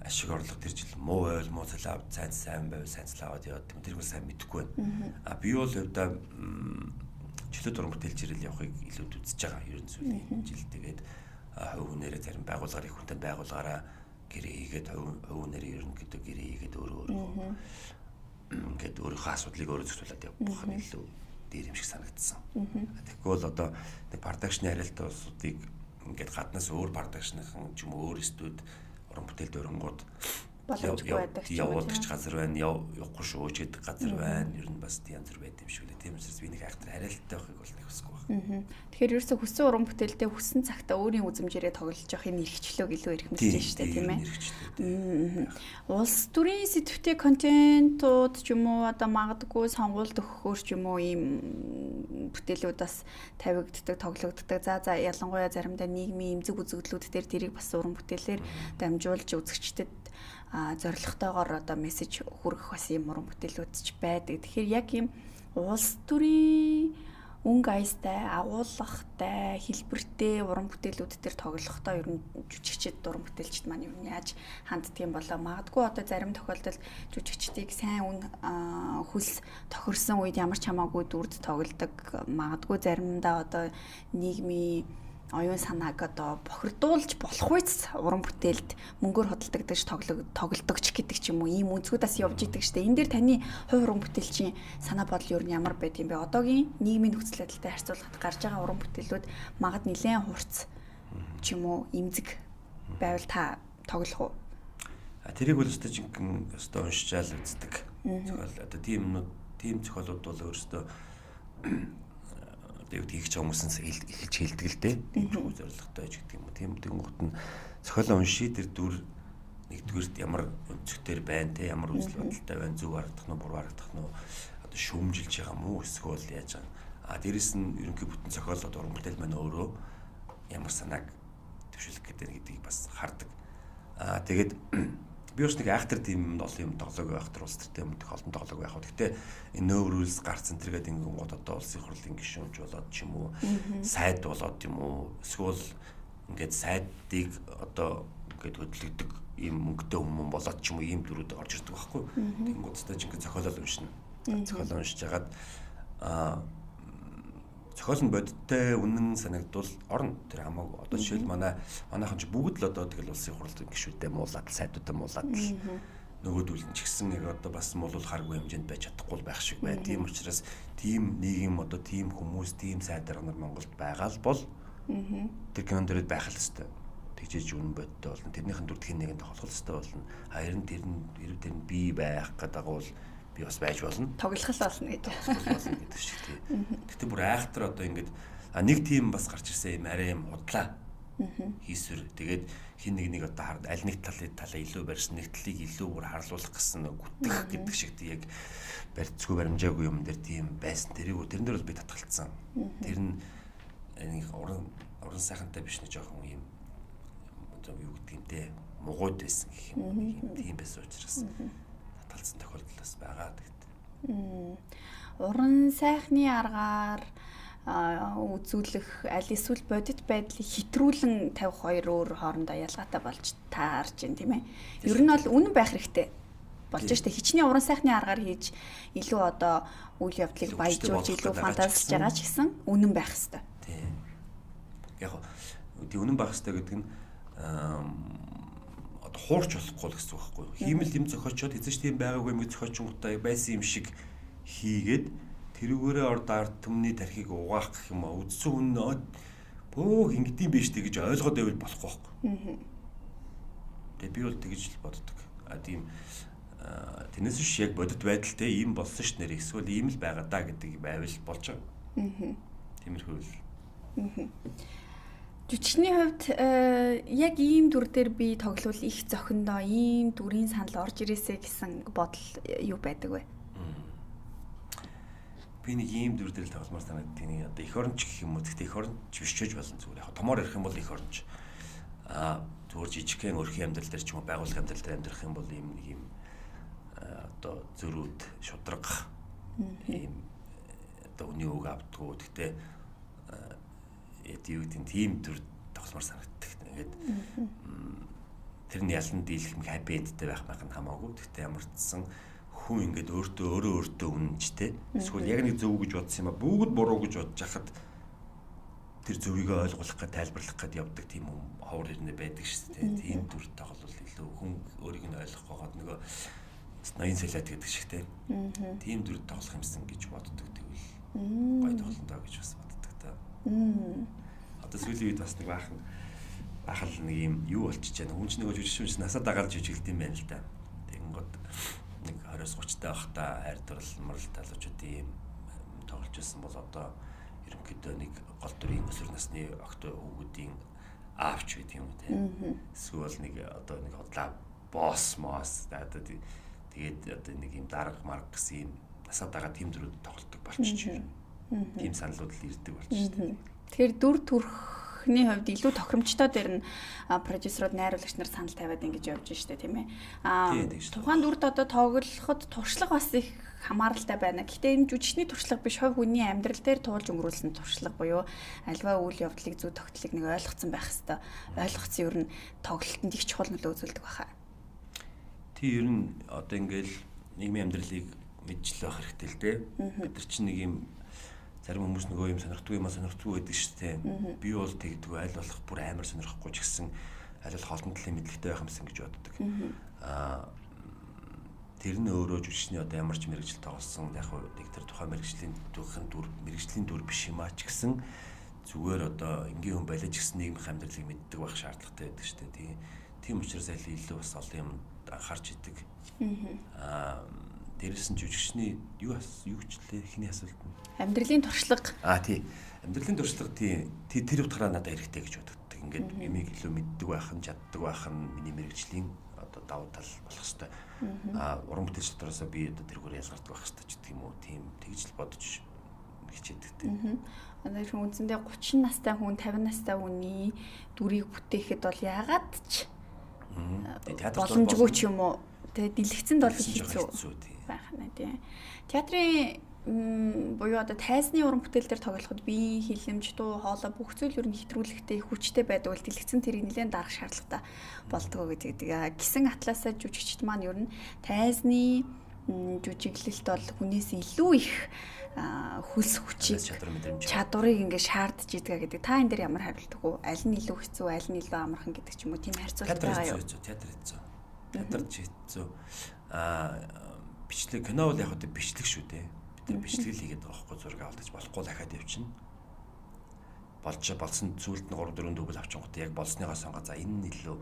ашиг орлого тэр жил муу ойл муу цалаа сайн байв сайн цалаа аваад яваад тэр бол сайн мэдэхгүй байна. Би бол хувьдаа чөлөөт уран бүтээлч ирэл явахыг илүү үзэж байгаа. Ер нь сүүлийн жил тэгээд хувь хүнээрээ зарим байгууллагаар их хүнтэй байгууллагаараа гэрээ хийгээд хувь нэрээ ер нь гэдэг гэрээ хийгээд өөрөө ингээд өөрийнхөө асуудлыг өөрөө зохицуулаад явах нь илүү дээр юм шиг санагдсан. Тэгвэл одоо нэг продакшн арилтаа улсуудыг ингээд гаднаас өөр продакшныхан ч юм уу өөр студ уран бүтээл дөрөнгүүд боломжгүй байдаг ч явуулдаг газар байна, явахгүй шүү ч гэдэг газар байна. Ер нь бас янз бүр байд юм шиг үлээ. Тийм учраас би нэг айхтар арилтаа байхыг бол нэг хүсэхгүй байна. Тэгэхээр ерөөсө хүссэн уран бүтээлдээ хүссэн цагтаа өөрийн үзмжээрээ тоглож явах энэ эрхчлөөг илүү эрхэмсэж штэ тийм ээ. Улс төрийн сэдвтэй контентууд ч юм уу одоо магадгүй сонгуульд өгөхөөр ч юм уу ийм бүтээлүүд бас тавигддаг, тоглогддог. За ялангуяа заримдаа нийгмийн эмзэг үзэгдлүүд дээр тэрийг бас уран бүтээлээр дамжуулж үзэгчдэд зорилготойгоор одоо мессеж хүргэх бас юм уран бүтээлүүд ч байдаг. Тэгэхээр яг ийм улс төрийн өнгө аястай, агуулгатай, хэлбэртэй уран бүтээлүүд төр тоглохдоо ер нь жүжигчид уран бүтээлчд маань ер нь яаж ханддаг юм болоо магадгүй одоо зарим тохиолдолд жүжигчдийг сайн хөлс тохирсон үед ямар ч хамаагүй дүрд тоглодог. Магадгүй заримдаа одоо нийгмийн оюун санааг одоо бохирдуулж болох үец уран бүтээлд мөнгөөр хөдөлгдөж тоглодог ч гэдэг ч юм уу ийм үнцгүүдээс явж идэг штэ. Энэ дээр таны хувь уран бүтээлчийн санаа бодол юу нь ямар байд юм бэ? Одоогийн нийгмийн нөхцөл байдалтай харьцуулахад гарч байгаа уран бүтээлүүд магад нэлээд хурц ч юм уу эмзэг байвал та тоглох уу? Тэрийг бол өстой жинхэнэ өстой уншчаал үздэг. Зөвхөн одоо тийм зохиолууд бол өөрөөсөө тэгээд хийх хүмүүс эхэлж хэлдэг л дээ. Тийм зорилготой ч гэдэг юм уу. Тийм тэнгуут нь зохиолоо унший тэр дүр нэгдүгээрт ямар өнцгтэр байна те ямар үзэл бодолтой байна, зөв харагдах нь буруу харагдах нь одоо шүүмжилж байгаа мó эсвэл яаж байгаа. Дээрэс нь ерөнхий бүтэн зохиолоод уран бүтээл маань өөрөө ямар санааг төвшүүлэх гэдгийг бас хардаг. Тэгээд би бас нэг айхтар тийм олон юм тоглоог айхтар улс төртэй юм холдон тоглоог байх. Гэхдээ энэ нөөв рүүлс гарцсан тэргээд ингэн гот одоо улсын хурлын гишүүнж болоод ч юм уу сайд болоод юм уу эсвэл ингээд сайдыг одоо ингээд хөдөлгдөг ийм мөнгөтэй хүмүүс болоод ч юм уу ийм дүрүүд орж ирдэг байхгүй. Тэнгуудтай жинхэнэ зохиолол уншина. Зохиолол уншиж хагаад зохиол нь бодиттой үнэн санагдвал орно. Тэр хамаагүй. Одоо жишээл манайхан ч бүгд л одоо тэгэл улсын хурлын гишүүдэд муулаад сайдуудаа муулаад л нөгөөдүүл нь ч гэсэн яг одоо бас муулах харгүй хэмжээнд байж чадахгүй байх шиг байна. Тийм учраас тийм нийгэм одоо тийм хүмүүс, тийм сайд дарга нар Монголд байгаа л бол тэр кинон дээр байх л хэвээр. Тэгжээж үнэн бодиттой болно. Тэрнийхэн дүр тхийн нэгэнд холбох хэвээр болно. Харин тэр нь би байх гэдэг бол би бас байж болно. Тоглох болно гэдэг шиг тийм. Гэтэ бүр айхтар одоо ингээд нэг тийм бас гарч ирсэн юм арай юм худлаа. Хийсвэр тэгээд хин нэг одоо аль нэг талаа илүү барьсан нэг талыг илүү бүр харлуулах гэсэн гүтэх гэдэг шиг тийм яг барьцгүй баримжаагүй юм дээр тийм байсан. Тэрэн дээр бол би татгалцсан. Тэр нь нэг уран сайхантай биш нэг жоохон юм юу гэдэг юм те мугууд байсан гэх юм. Тийм байсан учраас татгалцсан тохиолдол бас байгаа гэдэг. Уран сайхны аргаар үзүүлэх аль эсвэл бодит байдлыг хэтрүүлэн тавих хоёр өөр хоорондоо ялгаатай болж таарж байна тийм ээ. Ер нь бол үнэн байх хэрэгтэй болж штэ хичнээн уран сайхны аргаар хийж илүү одоо үйл явдлыг баяжуулж илүү фантазиж байгаа ч гэсэн үнэн байх хэрэгтэй. Тийм. Яг тий үнэн байх хэрэгтэй гэдэг нь одоо хуурч болохгүй л гэсэн үг байхгүй юу? Хиймэл юм зохиочод эзэж тийм байгаагүй юм зохиочингуудаа байсан юм шиг хийгээд тэрүүгээрээ ард түмний тархийг угаах гэх юм аа үдсэн үнэ бөөх ингэдэм биш тэг гэж ойлгоод байвал болохгүй байхгүй. Тэгээ би бол тэгж л боддог. Тийм тэрнээс биш яг бодит байдалтай ийм болсон ш нэр эсвэл ийм л байгаа даа гэдэг байвал болж байгаа. Тиймэрхүү л. Жүжигчний хувьд яг ийм дүр дээр би тоглол их зохиндоо ийм дүрийн санал орж ирээсэ гэсэн бодол юу байдаг вэ? Би нэг ийм дүр дээр л тогломоор санагддаг. Нэг одоо эх оронч гэх юм уу. Гэхдээ эх оронч биш ч болно зүгээр. Яг томоор ярих юм бол эх оронч. Зүгээр жижигхэн өрхийн амьдрал дээр ч юм уу байгууллага амьдрал дээр амьдрах юм бол ийм нэг юм одоо зөрүүд шудраг ийм одоо үний үг авдггүй. Гэхдээ юу гэдэг тийм дүр тогломоор санагддаг. Ингээд тэрний ялан дийлэх юм хаппи эндтэй байх байх нь хамаагүй. Гэхдээ ямар ч сан хүн ингээд өөртөө үнэнчтэй. Эсвэл яг нэг зөв гэж бодсон юм а бүгд буруу гэж бодож хахад тэр зөвийг ойлгуулах гэж тайлбарлах гэж явдаг тийм ховор хэрнээ байдаг шүү дээ. Тийм дүр тоглол илүү хүн өөрийг нь ойлгох гоод нөгөө ноён солиот гэдэг шигтэй. Тийм дүр тоглох юмсан гэж боддог тэгвэл гоё тоглолтоо гэж бас боддог та. Одоо сүүлийн үед бас нэг бахал нэг юм юу болчихж байна. Хүн ч нөгөө жүжигч насаа дагаад жүжиглд юм байна л да. Тэгэнгүүт нэг 20-30 таа байхдаа хайр дурлал морал талуучуудын тоглож байсан бол одоо ерөнхийдөө нэг гол дүрийн өсвөр насны огт хүүгүүдийн аавч гэдэг юм те. Эсвэл нэг одоо нэг хотлаа босс мос одоо тэгээд одоо нэг юм дарга марг гэсэн юм насаа дагаад тийм дүрүүд тоглолдог болчих юм. Тийм саналууд л ирдэг болчих шүү дээ. Тэгэхээр дүр төрхний хувьд илүү тохиромжтой дээр нь продюсерууд найруулагч нар санал тавиад ингэж явж штэ тийм ээ. Тухайн дүрд одоо тоглоход туршлага бас их хамааралтай байна. Гэхдээ энэ жүжигчний туршлага биш хувь хүний амьдрал дээр туулж өнгөрүүлсэн туршлага буюу альва үйл явдлыг зөв тогтлыг нэг ойлгоцсон байх хэвээр. Ойлгоцсон ер нь тоглолтод их чухал нөлөө үзүүлдэг баха. Тий ер нь одоо ингээл нийгмийн амьдралыг мэджил байх хэрэгтэй л дээ. Бид нар чинь нэг юм зарим хүмүүс нөгөө юм сонирхдаг юм сонирхдаг байдаг шүү дээ. Би бол тэгдэггүй аль болох бүр амар сонирхгүй ч гэсэн аль болох олон талын мэдлэгтэй байх юмсан гэж боддог. Тэр нь өөрөө жүжигчний одоо ямар ч мэрэгжил тоглосон яг хөө тэр тухайн мэрэгжлийн дүр биш юм а ч гэсэн зүгээр одоо энгийн хүн байлаа ч гэсэн нийгмийн амьдралыг мэддэг байх шаардлагатай байдаг шүү дээ. Тийм учраас аль илүү бас олон юм анхаарч идэг. Дээрээс нь жүжигчний юу гчлээ хиний асуулт нь амьдралын туршлага. Тий. Амьдралын туршлага тэр утгаараа надад хэрэгтэй гэж боддог. Ингээд юмыг илүү мэддэг байх нь, чаддаг байх нь миний мэрэгжлийн одоо давуу тал болох хэвээр. Уран бүтээлч дотроосоо би одоо тэргээр ялгардаг байх хэвээр ч гэх юм уу. Тийм тэгж л бодож хичээдэг тийм. Одоо хүн үндсэндээ 30 настай хүн, 50 настай хүний дүрийг бүтээхэд бол яагаад ч боломжгүй ч юм уу. Тэгээд дэлгэцэнд бол хэцүү байх нь тийм. Театрын буюу одоо тайзны уран бүтээл дээр тоглоход бие хилэмж дуу хоолой бүх зүйл ер нь хэтрүүлэгтэй хүчтэй байдаг бол дэлгэцэн тэрийг нэлээд дарах шаардлагатай болдгоо гэдэг. Гисэн атласаа жүжигчд маань ер нь тайзны жүжиглэлт бол хүнээс илүү их хөлс хүчийг чадварыг ингээд шаардж идэг гэдэг. Та энэ дээр ямар хариулт өгөө? Аль нь илүү хэцүү, аль нь илүү амархан гэдэг ч юм уу тийм харьцуулт байгаа юу? Театр хэцүү. Бичлэг кино бол яг одоо бичлэг шүү дээ. Тэр бичлэг хийгээд байгаа байхгүй зураг авалтаж болохгүй дахиад явчихна. Болсон зүйлд нь 3-4 дүүбэл авчихгоо яг болсныгоо сонгоо. За энэ нь илүү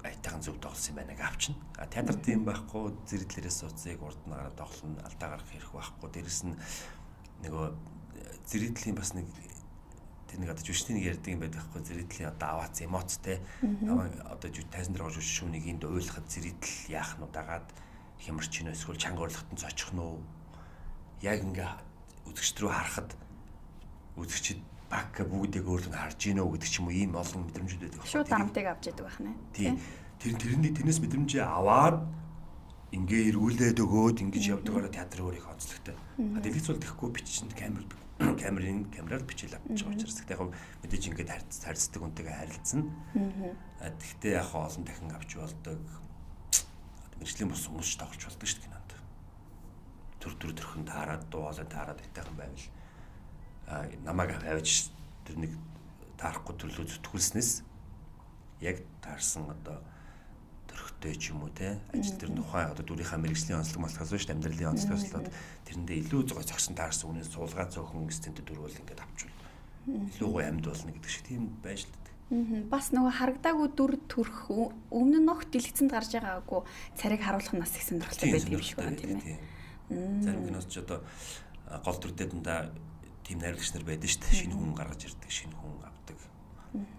айтайхан зөв тоглосон юм байна гэж авчихна. Театрт юм байхгүй зэрэглэрээс суудсыг урд нь гараад тоглоно, алдаа гарах хэрэг байхгүй. Дээрэс нь нөгөө зэрэглийн бас нэг тэр нэг одоо жүжигчний ярьдаг юм байдаг байхгүй зэрэглийн одоо аваац эмоцтэй. Одоо тайзан дээр гож шүүнийг энд уйлахад зэрэгл яах нь удагаад хямарч ийн эсвэл чанга урлагт нь зочих нь уу? Яг ингээ үзэгч рүү харахад үзэгчд баг бүгдийг өөрлөн харж ийн үү гэдэг ч юм уу ийм олон мэдрэмжүүд байдаг. Шууд дарамтыг авч яадаг байх нэ. Тийм. Тэрнээс мэдрэмжээ аваад ингээ эргүүлээд өгөөд ингэж явдагаараа театр өөр их онцлогтой. Дэлгэц бол тэхгүй бичсэн камер камераар бичил авч байгаа учраас гэхдээ яг мэдээж ингээд харьцдаг үнтэйгээ харилцсан. Гэхдээ яг олон дахин авч болдог. Мэргэжлийн бус хүмүүс ч тоглож болдог шүү дээ кинонд. Төрхөн таарад дуулаад таарад айтайхан байвал намайг аваач тэр нэг таарахгүй төрлөө зүтгүүлснээс яг таарсан одоо төрхтэй ч юм уу те ажил дээр тухайн одоо дүрийнхаа мэргэжлийн онцлог малхаас шүү дээ амьдралын онцлогоос болоод тэрэндээ илүү зогссон таарсан үнээс суулгаа цөөхөн стентэд дөрвөл ингээд авчвал илүү гоё амьд болно гэдэг шиг тийм байж л дээ. Бас нөгөө харагдаагүй дүр төрх өмнө нь огт дэлгэцэнд гарч байгаагүй царийг харуулах нь бас их сонирхолтой байдаг юм шиг байна тийм ээ. Зарим киноч ч одоо гол дүр дэдэндээ тийм найруулагч нар байдаг шүү дээ. Шинэ хүн гаргаж ирдэг, шинэ хүн авдаг.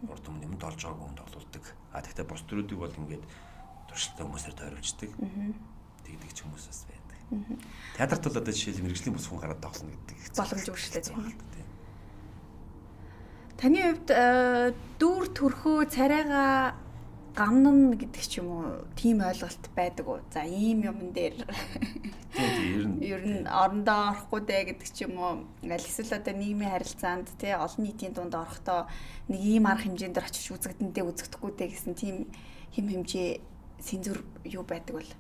Урд өмнө юмд олж байгаагүй хүн тоглуулдаг. Тэгэхдээ бос дүрүүдийг бол ингээд туршилттай хүмүүсээр тойруулждаг. Тэгдэг ч хүмүүс бас байдаг. Театрт бол одоо жишээл мэргэжлийн бус хүн гараад тоглоно гэдэг боломж өөрчлөлтэй тийм. Таны хувьд дүр төрхөө царайгаа гамнана гэдэг ч юм уу тийм ойлголт байдаг уу? За ийм юмн дээр ер нь орондоо орохгүй дээ гэдэг ч юм уу. Аль эсвэл одоо нийгмийн харилцаанд тий олон нийтийн дунд орохдоо нэг ийм арга хэмжээнд дээр очиж үзэгдэндээ үзэгдэхгүй дээ гэсэн тийм хэм хэмжээ цензур юу байдаг бол?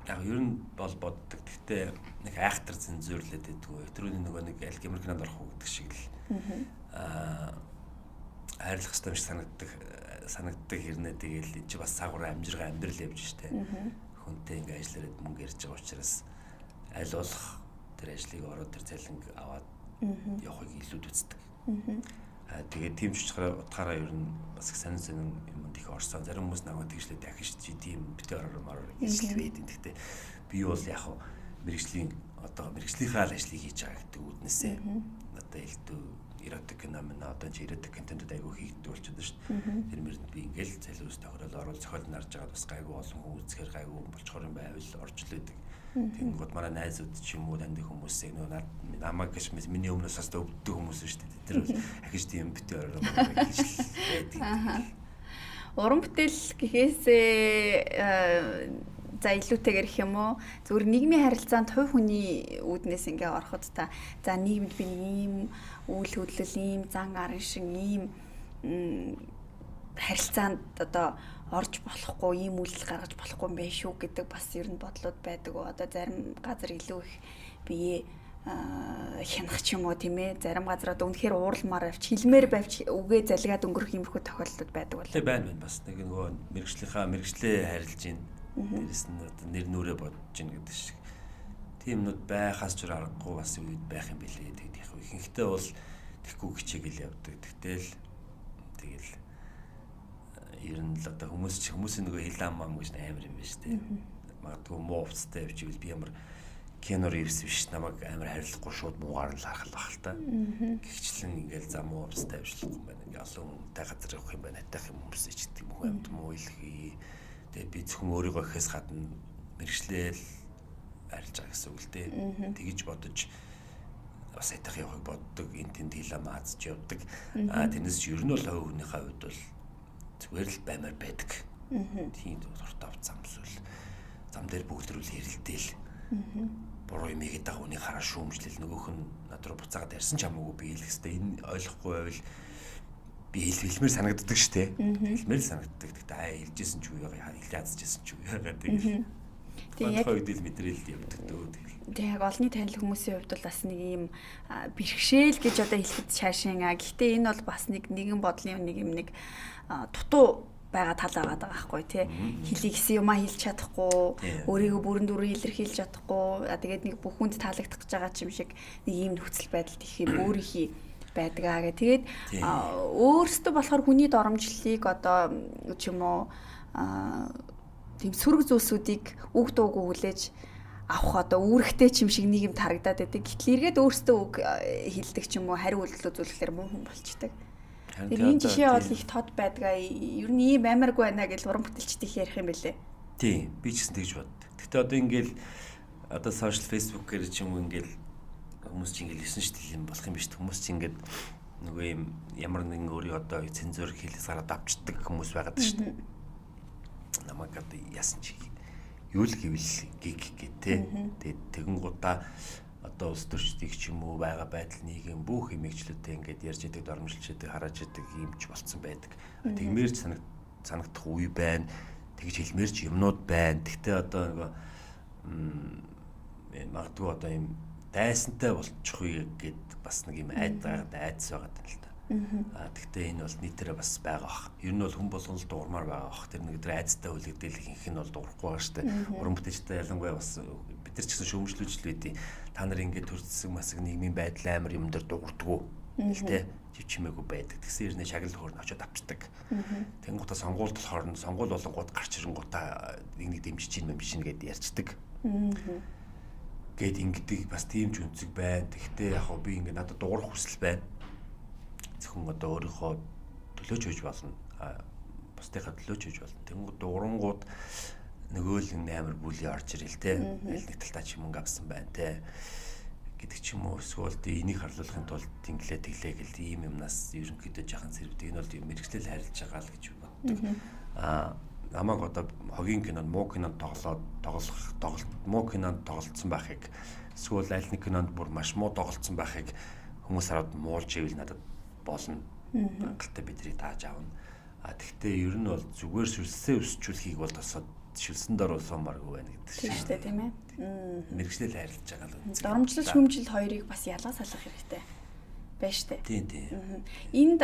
Яг ер нь бол боддог. Гэхдээ нэг айхтар цензурлээд байдгүй. Тэрүүний нөгөө нэг аль гэмэр кинонд орох уу гэдэг шиг л хайрлах хэвээр шиг санагддаг хэрнээ тэгэл энэ чи бас сагвар амжиргаа амьдрал явж штэ. Хүнтэй ингээ ажиллаад мөнгө ярьж байгаа учраас аль болох тэр ажлыг ороод тэр цалинг аваад явахыг илүү үздэг. Тэгээд тийм ч утгаараа ер нь бас их сонин юмд их орсон. Зарим хүмүүс намайг тэгшлээ дахиж чи тийм битээр ороор ижилвээд. Гэхдээ би бол яг мэргэжлийн одоо мэргэжлийнхаа л ажлыг хийж байгаа гэдэг үднэсээ одоо илтүү эротик киномын одоо чи эротик контентууд айгүй хийгддэг болчиход шүү дээ. Тэр мэрэнд би ингээл залуус тохирол орол зохиол нарж байгаа бас гайгүй олон хүн үзэхээр гайгүй болчхоор юм байвал орж лээдэг. Тэгэнгүүт манай найзууд ч юм уу таньдаг хүмүүсээ нөө намайг гэж миний өмнөөс бас өвддөг хүмүүс шүү дээ. Тэр бол ахиж тийм битээ ороо гэж байдаг. Уран бүтээл гэхээсээ за илүүтэйгэр их юм уу зөвхөн нийгмийн харилцаанд хувь хүний үүднээс ингээ ороход та за нийгэмд би ийм үйл хөдлөл ийм зан арын шиг ийм харилцаанд одоо орж болохгүй ийм үйлдэл гаргаж болохгүй юм байна шүү гэдэг бас ер нь бодлууд байдаг. Одоо зарим газар илүү их бие хянах ч юм уу тийм ээ зарим газар одоо үнэхээр ууралмаар авч хилмээр байвч үгээ залгаад өнгөрөх юмрхүү тохиолдлууд байдаг бол. Тэг байна бас нэг нөгөө мэрэгчлээ харилж ийн дээрэс нь нэр нүрээ бодож ийн гэдэг шиг тийм нүд байхаас ч аргагүй бас үед байх юм билээ гэдэг их ихэнхдээ бол тэггүй хичээгэл явдаг. Тэгтэл ер нь л одоо хүмүүсийн нөгөө хилаам мам гэж амар юм байна шүү дээ. Магадгүй муу уцтай явж ивэл би ямар кинор ирсэн биш намайг амар харилцахгүй шууд муугаар л харах л баг л та. Гэхдээ ингээл за муу уцтай явжлахгүй юм байна. Ингээ олон хүнтэй газар явах юм байна. Хатах юм хүмүүс ичдэг юм амт муу илхий. Тэгээ би зөвхөн өөрийгөө ихээс гадна мэрэгчлээл арилж байгаа гэсэн үг л дээ. Тэгэж бодож бас хатах явахыг боддог. Энд тэнд хилаам аазч явдаг. Тэрнээс ер нь бол хувь хүнийхээ хувьд бол зүгээр л баймаар байдаг. Тийм дуртай замсвал зам дээр бүгдрүүл хэрэлдээл. Буруу юм игээд байгаа хүнийг хараа шүүмжлэл нөгөөх нь над руу буцаагаад ярьсан ч хамаагүй би хэлэх хэвээр энэ ойлгохгүй байвал би хэлмээр санагддаг шүү дээ. Хэлмээр л санагддаг. Тэгтээ хэлжсэн ч үгүй хэлж ядчихсан ч үгүй яагаад тийм. Тийм яг үедэл мэдрэл явдаг дөө. Тэгээ яг олонний танил хүмүүсийн хувьд бол бас нэг юм бэрхшээл гэж одоо хэлэхэд шаашин. Гэхдээ энэ бол бас нэгэн бодлын нэг юм нэг дутуу байгаа тал байгаа байхгүй тий. Хэлий гэсэн юмаа хэлж чадахгүй, өөрийгөө бүрэн дүрээр илэрхийлж чадахгүй. Тэгээд нэг бүх хүнд таалагдах гэж байгаа юм шиг нэг ийм нөхцөл байдалд их юм өөрийнхий байдаг аа гэ. Тэгээд өөрөөсөө болохоор хүний доромжллыг одоо ч юм уу тийм сөрөг зүйлсүүдийг үг дуугүй хүлээж авах одоо үүрэгтэй ч юм шиг нийгэмд харагдаад байдаг. Гэтэл эргээд өөрөөсөө үг хэлдэг ч юм уу хариу үйлдэл үзүүлэхээр муу хүн болчдөг. Тэгээд энэ жишээ бол их тод байдгаа. Ер нь ийм амаргүй байна гэж уран бүтээлчдийн ярих юм бэлээ. Тийм, би ч гэсэн тэгж боддог. Гэхдээ одоо ингээл одоо сошиал фейсбүүкээр ч юм уу ингээл хүмүүс чинь ингээл 9 шил юм болох юм биш. Хүмүүс чинь ингээд нөгөө юм ямар нэгэн өөрийн одоо цензур хийлээс гараад авчдаг хүмүүс байгаад шүү дээ. Намайг одоо яасан чи юу л гэвэл гиг гэ тэ. Тэгээд тэгэн гутаа одоо улс төрчдийг ч юм уу байгаа байдал нийгэм бүх хэмжээчлүүдтэй ингээд ярьж идэг, дормжилж идэг, харааж идэг юмч болцсон байдаг. Тэгмээрч санагдах үе байна. Тэгж хэлмээрч юмнууд байна. Гэхдээ одоо нэг магадгүй одоо юм дайсантай болчих үе гэд бас нэг юм айдас байгаад байна л да. Тэгвэл энэ бол нийтээрээ бас байгаа бах. Ер нь бол хүн болгон л дуурмаар байгаа бах. Тэр нэг өдөр айдастай үлгдэл ихэнх нь бол дуурахгүй байгаа шүү дээ. Уран бүтээлчтэй ялангуяа бас бид нар ч гэсэн шүүмжлүүлж л байдیں۔ Та нар ингээд төрсөн масаг нийгмийн байдал амар юм дээр дуурдгуу. Тэ чимээгүй байдаг. Тэгсэн хэрнээ шагнал хөөрн очиод авчдаг. Тэнгуутаа сонгуульд болохоор сонгуул болонгууд гарч ирэнгуутаа нэг дэмжиж юм биш нэгэд ярьцдаг. Гэт ингэдэг бас тийм ч үнцэг байна. Тэгтээ яг би ингээд надад дуурах хүсэл байна. Зөвхөн одоо өөрийнхөө төлөөч хийж болно. Бусдынхаа төлөөч хийж болно. Тэнгууд дуурангууд нөгөө л амар бүлийн орж ирэл тэ. Аль нэг талтаа ч юм авсан байна тэ. Гэдэг ч юм уу эсвэл энийг харлуулахын тулд тэнглээ тэглээ гэл ийм юмнаас ерөнхийдөө жахан зэрвдэг. Энэ бол мэрэгчлэл харилж байгаа л гэж боддог. Намайг одоо хогийн кинонд муу кинонд муу кинонд тоглолцсон байхыг эсвэл аль нэг кинонд бүр маш муу тоглолцсон байхыг хүмүүс хараад муулж ивэл надад болно. Ангалттай бидний тааж аавна. Тэгвэл ер нь бол зүгээр сүлсээ өсчүүлэхийг бол тосоод шүлсэн дор усаамааргүй байна гэдэг шиг. Тийм шүү дээ, тийм ээ. Мэргэжлэл хайрлаж байгаа л үнэ. Доромжлол шүүмжил хоёрыг бас ялгаас салах хэрэгтэй байна шүү дээ. Тийм. Энд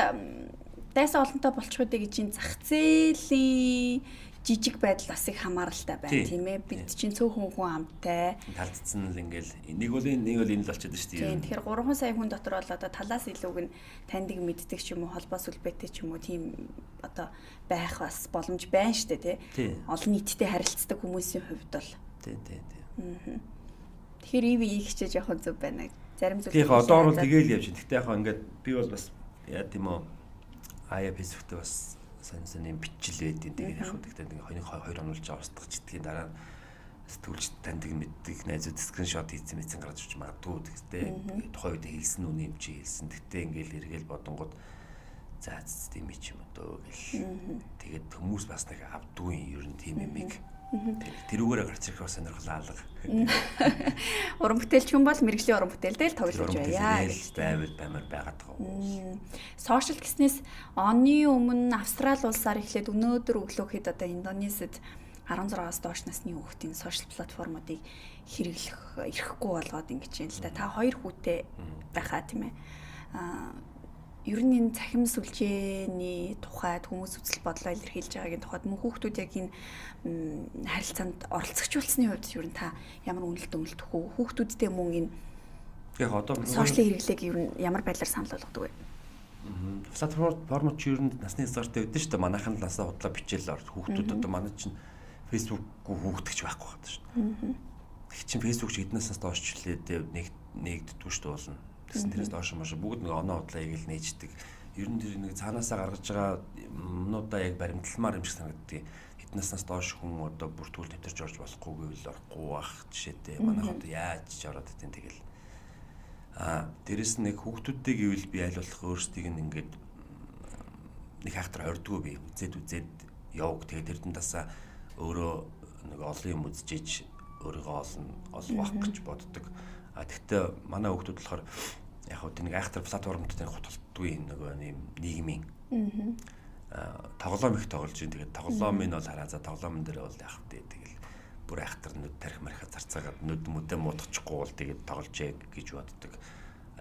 дайсан олонтой болчих үедээ гэж энэ зах зээлийн жижиг байдал бас их хамааралтай байна тийм ээ. Бид чинь цөөхөн хүн амтай. Талдсан л ингээл нэг бол энэ л болчиход шүү дээ. Тийм. Тэгэхээр 3 сая хүн дотор бол одоо талаас илүүг нь таньдаг мэддэг ч юм уу, холбоо сүлбэтэй ч юм уу тийм одоо байх бас боломж байна шүү дээ тий. Олон нийттэй харилцдаг хүмүүсийн хувьд бол. Тийм. Тэгэхээр ив хичээж явах зүг байна. Зарим зүйл. Тийм одоо бол тэгээл явж байна. Гэхдээ яг ингээд би бол бас яа тийм үү Facebook-т бас сайн юм бичил байдیں۔ Тэгээд яг гэхдээ нэг хоёр онолж авсдаг ч гэдгийг дараа сэтгүүлч таньдаг мэддэг найзууд скриншот хийсэн мэдсэн гарч ирж магадгүй гэхдээ тухайн үед хэлсэн үний юм чи хэлсэн. Гэхдээ ингээл эргээл бодонгод за тийм юм дөө гэл. Тэгээд хүмүүс бас нэг авдгүй ер нь тийм юмыг тэрүүгээрээ гарч ирэх бас сонирхол алга. Уран бүтээлч хүн бол мэрэгжлийн уран бүтээлдээ л тоглож байя гэж баймар байгаад байгаа. Сошиал гэснээс оны өмнө Австрали улсаар эхлээд өнөөдөр өглөөхөд одоо Индонезид 16-аас доош насны хүүхдийн сошиал платформуудыг хэрэглэх ирэхгүй болгоод ингэж юм л да. Та 2 хүүтэй байхаа тийм ээ. Ер нь энэ цахим сүлжээний тухайд хүмүүс үзэл бодлоо илэрхийлж байгаагийн тухайд мөн хүүхдүүд яг энэ харилцаанд оролцогчулсны хувьд ер нь та ямар үнэлт өгөх вэ? Хүүхдүүдтэй мөн энэ яг одоо сошиалын хэрэглээг ер нь ямар байдлаар санал болгодог вэ? Платформ ч ер нь насны хязгаартай байдаг шүү дээ. Манайхан насаа худлаа бичээл хүүхдүүд одоо манай чинь Facebook-гүй хүүхдэгч байхгүй байна шүү дээ. Тэг чинь Facebook ч эднээс нас доош ч лээ нэгддэггүй шүү дээ болно. Тэгсэн тэрээс доош маш бүгд нэг оноо худлаа яг л нээждэг. Ер нь тэр нэг цаанаасаа гаргаж байгаа юмнуудаа яг баримталмаар юм шиг санагддаг. Эднээс нас доош хүн одоо бүртгүүл тэмтэрч орж болохгүй гэвэл орохгүй бах жишээтэй. Манайх одоо яаж ч ороод идэв тэгэл. Дээрэс нэг хүүхдүүдтэй гэвэл би аль болох өөрсдийг нь ингээд нэг хайхтар ордгоо би үзээд яваг тэгээд эрдэнтасаа өөрөө нэг олон юм үзчихэж өөрийгөө олох гэж боддог. Тэгвэл манай хүүхдүүд болохоор яг хөө нэг айхтар платформд тань хуталтгүй нөгөө юм нийгмийн тоглоом их тоглож байна. Тэгээд тоглоомыг бол хараа за тоглоомн дээр бол яг хөө тэгэл бүр айхтар нүд тарих мархаа зарцаагаад нүд мүдэ муудчихгүй бол тэгээд тоглож яа гэж боддог.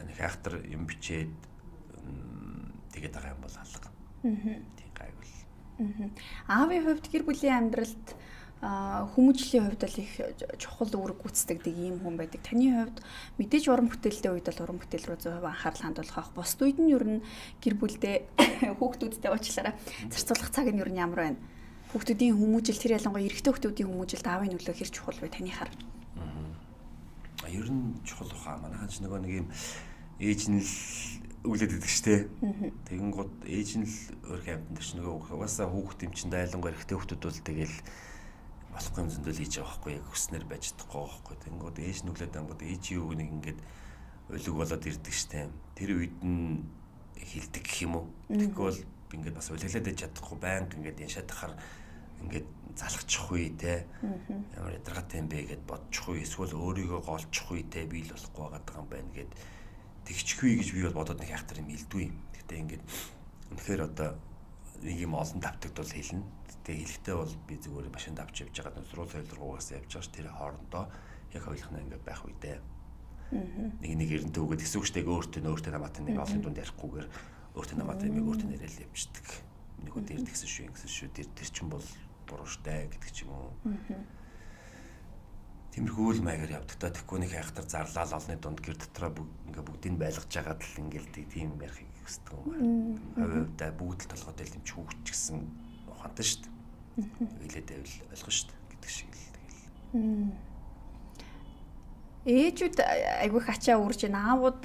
Нэг айхтар юм бичээд тэгээд байгаа юм бол алга. Тийм гайвал. Аавын хувьд гэр бүлийн амьдралд хүмүүжлийн хувьд л их чухал үүрэг гүйцэтгэдэг ийм хүн байдаг. Таны хувьд мэдээж уран бүтээлтэй үед бол уран бүтээл рүү 100% анхаарал хандуулах ах. Бусд үед нь ер нь гэр бүлдээ хүүхдүүдтэй уучлаарай зарцуулах цаг нь ер нь ямар байна? Хүүхдүүдийн хүмүүжил тэр ялангуяа эрэгтэй хүүхдүүдийн хүмүүжилд аавын нөлөө хэр чухал вэ таны хар? Ер нь чухал баха. Манайхан ч нэг юм ээж нь л өглөөд идэг штэ. Тэгэн гот ээж нь л өөрхөн амьтан дээр ч нөгөө угаасаа хүүхд юм чин дайлангуяа эрэгтэй хүүхдүүд бол тэгэл болохгүй юм зөндөл хийж байгаа байхгүй яг хүснэр байж чадахгүй байхгүй. Тэнгүүд ээж нүглээд ангууд ээжийн үг нэг ингээд өлөг болоод ирдэг штэ. Тэр үед нь хилдэг гэх юм уу. Тэгэхгүй бол ингээд бас улиглаад иж чадахгүй байнг ингээд яншаад тахаар ингээд залхачих үе те ямар ядаргатай юм бэ гэд бодчих үе эсвэл өөрийгөө голчих үе те би л болохгүй байгаа юм байна гэд тэгчихгүй гэж би бол бодоод нэг хайхтар юм илдгүй. Гэхдээ ингээд үнэхээр одоо нэг юм олон давтагдвал хэлнэ. Тэгээ хэлэхдээ бол би зүгээр машинд авч явж байгаа нусруу солиргоогоос явж байгаа ш тэр хоорондоо яг хойлохна ингээд байх үедээ. Нэг эрдэнэ үгээд хэсүүгчтэйг өөртөө намаатай нэг олон дунд ярихгүйгээр өөртөө намаатай юм өөртөө нэрэл явчихдаг. Нэг хүн дээр тэгсэн шүү тэр чинь бол буруу штэ гэдэг ч юм уу. Тиймэрхүү л маягаар явдаг та тэгэхгүй нэг хайхтар зарлал олны дунд гэр дотроо ингээ бүгдийг байлгаж байгаад л ингээл тийм ярихыг хүсдэг юм байна. Хувьдаа бүгд л толгойд л юм чүүгч гэсэн ухаантай шүү дээ. Хэлээд байвал ойлгох шүү дээ гэдэг шиг л тэгэл. Ээжүүд айгүй хачаа үрж аавууд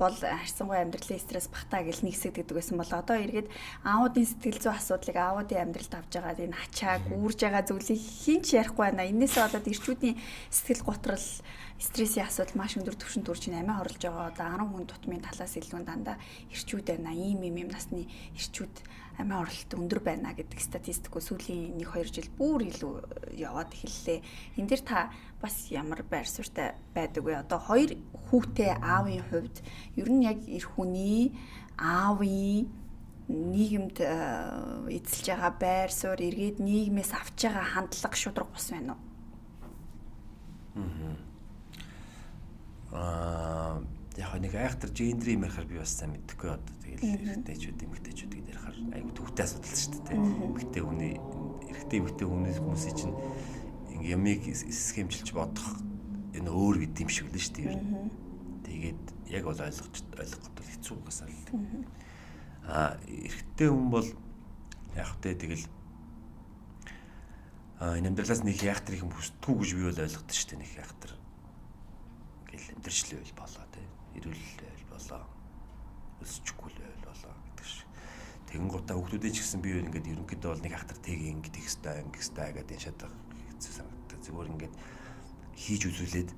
бол харьцангуй амьдралын стресс багтаа гэл нэг хэсэг гэдэг байсан бол одоо эргээд аавуудын сэтгэл зүйн асуудлыг аавуудын амьдралд авч байгаа энэ хачааг үрж байгаа зүйлийг хинч ярихгүй байна. Энээсээ болоод ирчүүдийн сэтгэл готрол стрессийн асуудал маш өндөр түвшинд хүрч амиа хорлож байгаа. Одоо 10 хүн тутмын талаас илүү дандаа ирчүүд байна. Ийм насны ирчүүд амиа хорлолт өндөр байна гэдэг статистикөө сүүлийн 1-2 жил бүр илүү яваад эхэллээ. Энд дэр та бас ямар байр суурьтай байдаг вэ? Одоо 2 хүүтэй аавын хувьд ер нь яг эр хүний аавын нийгэмд эзэлж байгаа байр суурь эргээд нийгмээс авч байгаа хандлага шудраг бос байна уу? Яг нэг айхтар гендер юм ярихаар би бас сайн мэдэхгүй одоо тэгэл эрэгтэйчүүд эмэгтэйчүүд гэдэг ярихаар айгу төвтэй асуудал шүү дээ. Эмэгтэй хүний эрэгтэй эмэгтэй хүмүүсийн чинь ямиг схемжилж бодох энэ өөр гэдэг юм шиг л шүү дээ. Тэгээд яг бол ойлгоход бол хэцүү гасаал. Эрэгтэй хүн бол яг хөтэй тэгэл энэ амьдралаас нэг яахтар их хүсдэггүй гэж би бол ойлгоход шүү дээ. Нэг яахтар гэл амьдрчлээ байл болоо тий. Ирүүл байл болоо. Өсчихгүй л байл болоо гэдэг шиг. Тэгэн гутаа хүүхдүүдийн ч гэсэн би ингээд ерөнхийдөө бол нэг яахтар тийг ингэдэг хэвээр гэдэг энэ шатах хэцүү санагддаг. Зүгээр ингээд хийж үзүүлээд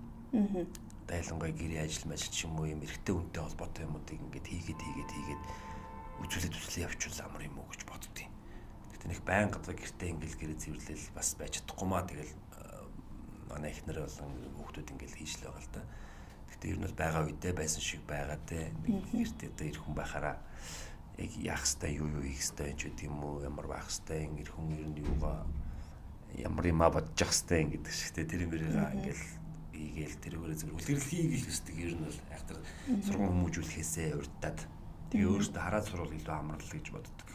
дайлангай гэрээ ажил ч юм уу юм эрэгтэй үнтэй холбоотой юмуудыг ингээд хийгээд үзүүлээд явуучвал амар юм уу гэж боддtiin. Гэтэ нэг байн гадаг гэртээ ингээд гэрээ цэвэрлэл бас байж чадахгүй маа тэгэл манай ихнэр болон хүүхдүүд ингээд хийж л байгаа л да. Гэтэ ер нь бол байгаа үедээ байсан шиг байгаа те. Гэртээ дээр ир хүн байхаараа яг яах хэвээр юу хийх хэвээр ч гэдэг юм уу ямар байх хэвээр ир хүн ер нь юугаа ямар юм бодож хэвээр гэдэг шигтэй тэр юмэрийг ингээд хийгээл тэрүүгээр зөв үлгэрэл хийгээл хэвдэг ер нь бол айхтар сургууль хүмүүжүүлэхээсээ урдаад тэгээ өөрөөсөө хараад сурвал илүү амрал гэж боддог.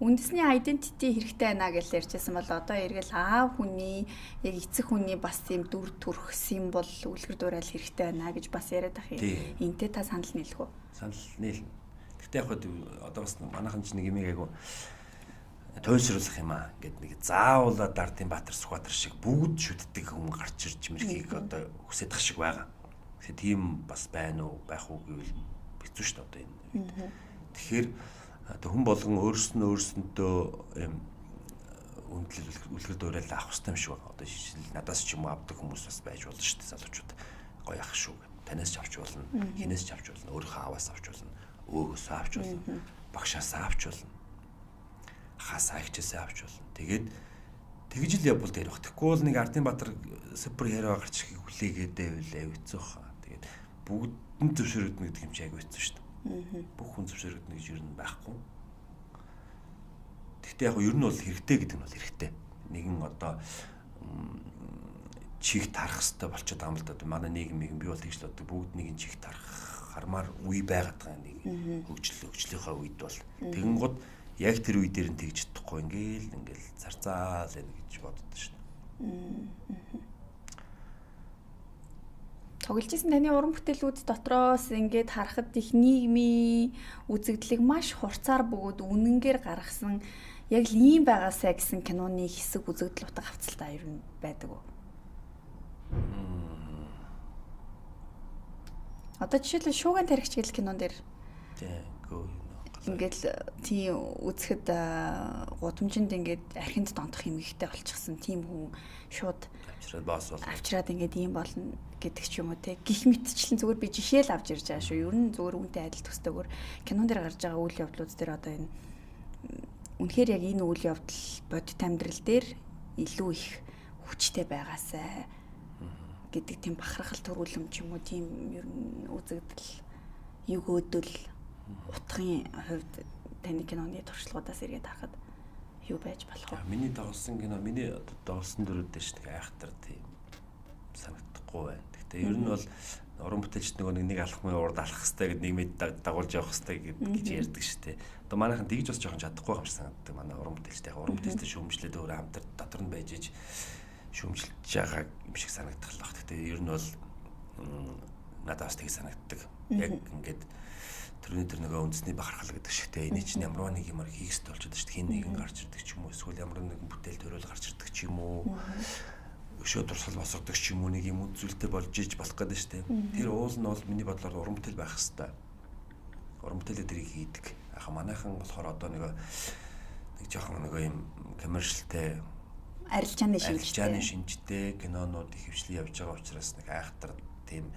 Үндэсний identity хэрэгтэй байна гэж ярьжсэн бол одоо эргэл аав хүний яг эцэг хүний бас тийм дүр төрх символ үлгэр дуурайл хэрэгтэй байна гэж бас яриад ах юм. Энтэй та санал нийлэх үү? Санал нийлнэ. Гэтэ яг одоо бас манайхан ч нэг юм айгу туйлшруулах юм аа гэд нэг заавалаа Дардын Баатар Сүхбаатар шиг бүгд шүтдэг хүн гарч ирж мэрхийг одоо хүсэж тах шиг байгаа. Тэгэхээр тийм бас байна уу байх уу гэвэл хэцүү шүү дээ одоо энэ. Тэгэхээр хүн болгон өөрсөндөө юм үлгэр дуурайл авах хэрэгтэй юм шиг байна. Одоо жишээл надаас ч юм авдаг хүмүүс бас байж болно шүү дээ залуучууд. Гоё ах шүү гэд. Танаас ч авч болно, хинээс ч авч болно, өөрийнхөө аваас авч болно, өөгөөс авч болно, багшаас авч болно. Хасаа ихчээсээ авч болно. Тэгээд тэгж л явбал дээр баг. Тэгэхгүй бол нэг Ардын Баатар супер херо гарч ихийг хүлээгээд байвал хэцүү хаа. Тэгээд бүгд нь зөвшөөрөгдөн гэдэг юм чи айгүй хэцүү шүү дээ. Бүх хүн зөвшөөрөгдөн гэж ер нь байхгүй. Гэхдээ яг ер нь бол хэрэгтэй гэдэг нь бол хэрэгтэй. Нэгэн одоо чих тарах хэрэгтэй болчиход байгаа юм л да. Манай нийгэм би бол тэгж л одоо бүгд нэгэн чих тарах хармаар үе байгаад байгаа нэг хөгжлийнхаа үед бол тэгэн гот яг тэр үе дээр нь тэгж чадахгүй ингээл зарцаал байна гэж боддоо шин. Тоглож исэн таны уран бүтээлүүд дотроос ингээд харахад их нийгмийн үзэгдлийг маш хурцаар бөгөөд үнэнгээр гаргасан яг л ийм байгаасаа гэсэн киноны хэсэг үзэгдэл утга хавцалтай ер нь байдаг уу? Одоо жишээлбэл шууган тархич гэл кинон дээр ингээд тийм үзэхэд гудамжинд ингээд архинд донтох юм ихтэй болчихсон тийм хүн шууд авчираад ингээд ийм болно гэдэг ч юм уу те гих мэтчлэн зүгээр би жишээл авч ирж байгаа шүү. Ер нь зүгээр үнтэй адил төстэйгээр кинон дээр гарч байгаа үйл явдлууд дээр одоо энэ үнэхээр яг энэ үйл явдал бодит амьдрал дээр илүү их хүчтэй байгаасай гэдэг тийм бахархал төрүүлэм ч юм уу тийм ер нь үзэгдэл өгөөдөл утгын хувьд таны киноны туршлагуудаас эргээд харахад юу байж болох вэ? Миний дагуулсан кино, миний дагуулсан дөрүүд дэш нэг айхтар тийм санагдахгүй байна. Гэхдээ ер нь бол уран бүтээлч нэг алхмын урд алхах хэрэгтэй гэдэг нийгмид дагуулж явах хэрэгтэй гэж ярьдаг шүү дээ. Одоо манайхан тэгж бас жоохон чадахгүй юм шиг санагддаг. Манай уран бүтээлчтэй уран бүтээлчтэй шүүмжлээд өөр хамтар дотор нь байж иж шүүмжилж байгаа юм шиг санагдах л баг. Гэхдээ ер нь бол надад бас тэг санагддаг. Яг ингээд тэр нөгөө үндэсний бахархал гэдэг шигтэй энэ чинь ямар нэг юмар хийх хэрэгтэй болчиход шүү дээ. Хин нэгэн гарч ирдэг ч юм уу эсвэл ямар нэгэн бүтээл төрөл гарч ирдэг ч юм уу. Өшөө дурсгал босгодог ч юм уу нэг юм үзүүлэлттэй болж иж болох гэдэг шүү дээ. Тэр уул нь бол миний бодлоор уран бүтээл байх хэрэгтэй. Уран бүтээлээ тэрийг хийдэг. Яг манайхан болохоор одоо нэг жоохон нэг юм коммершалтай арилжааны шинжтэй кинонууд их хвшлэн явж байгаа учраас нэг айхтар тийм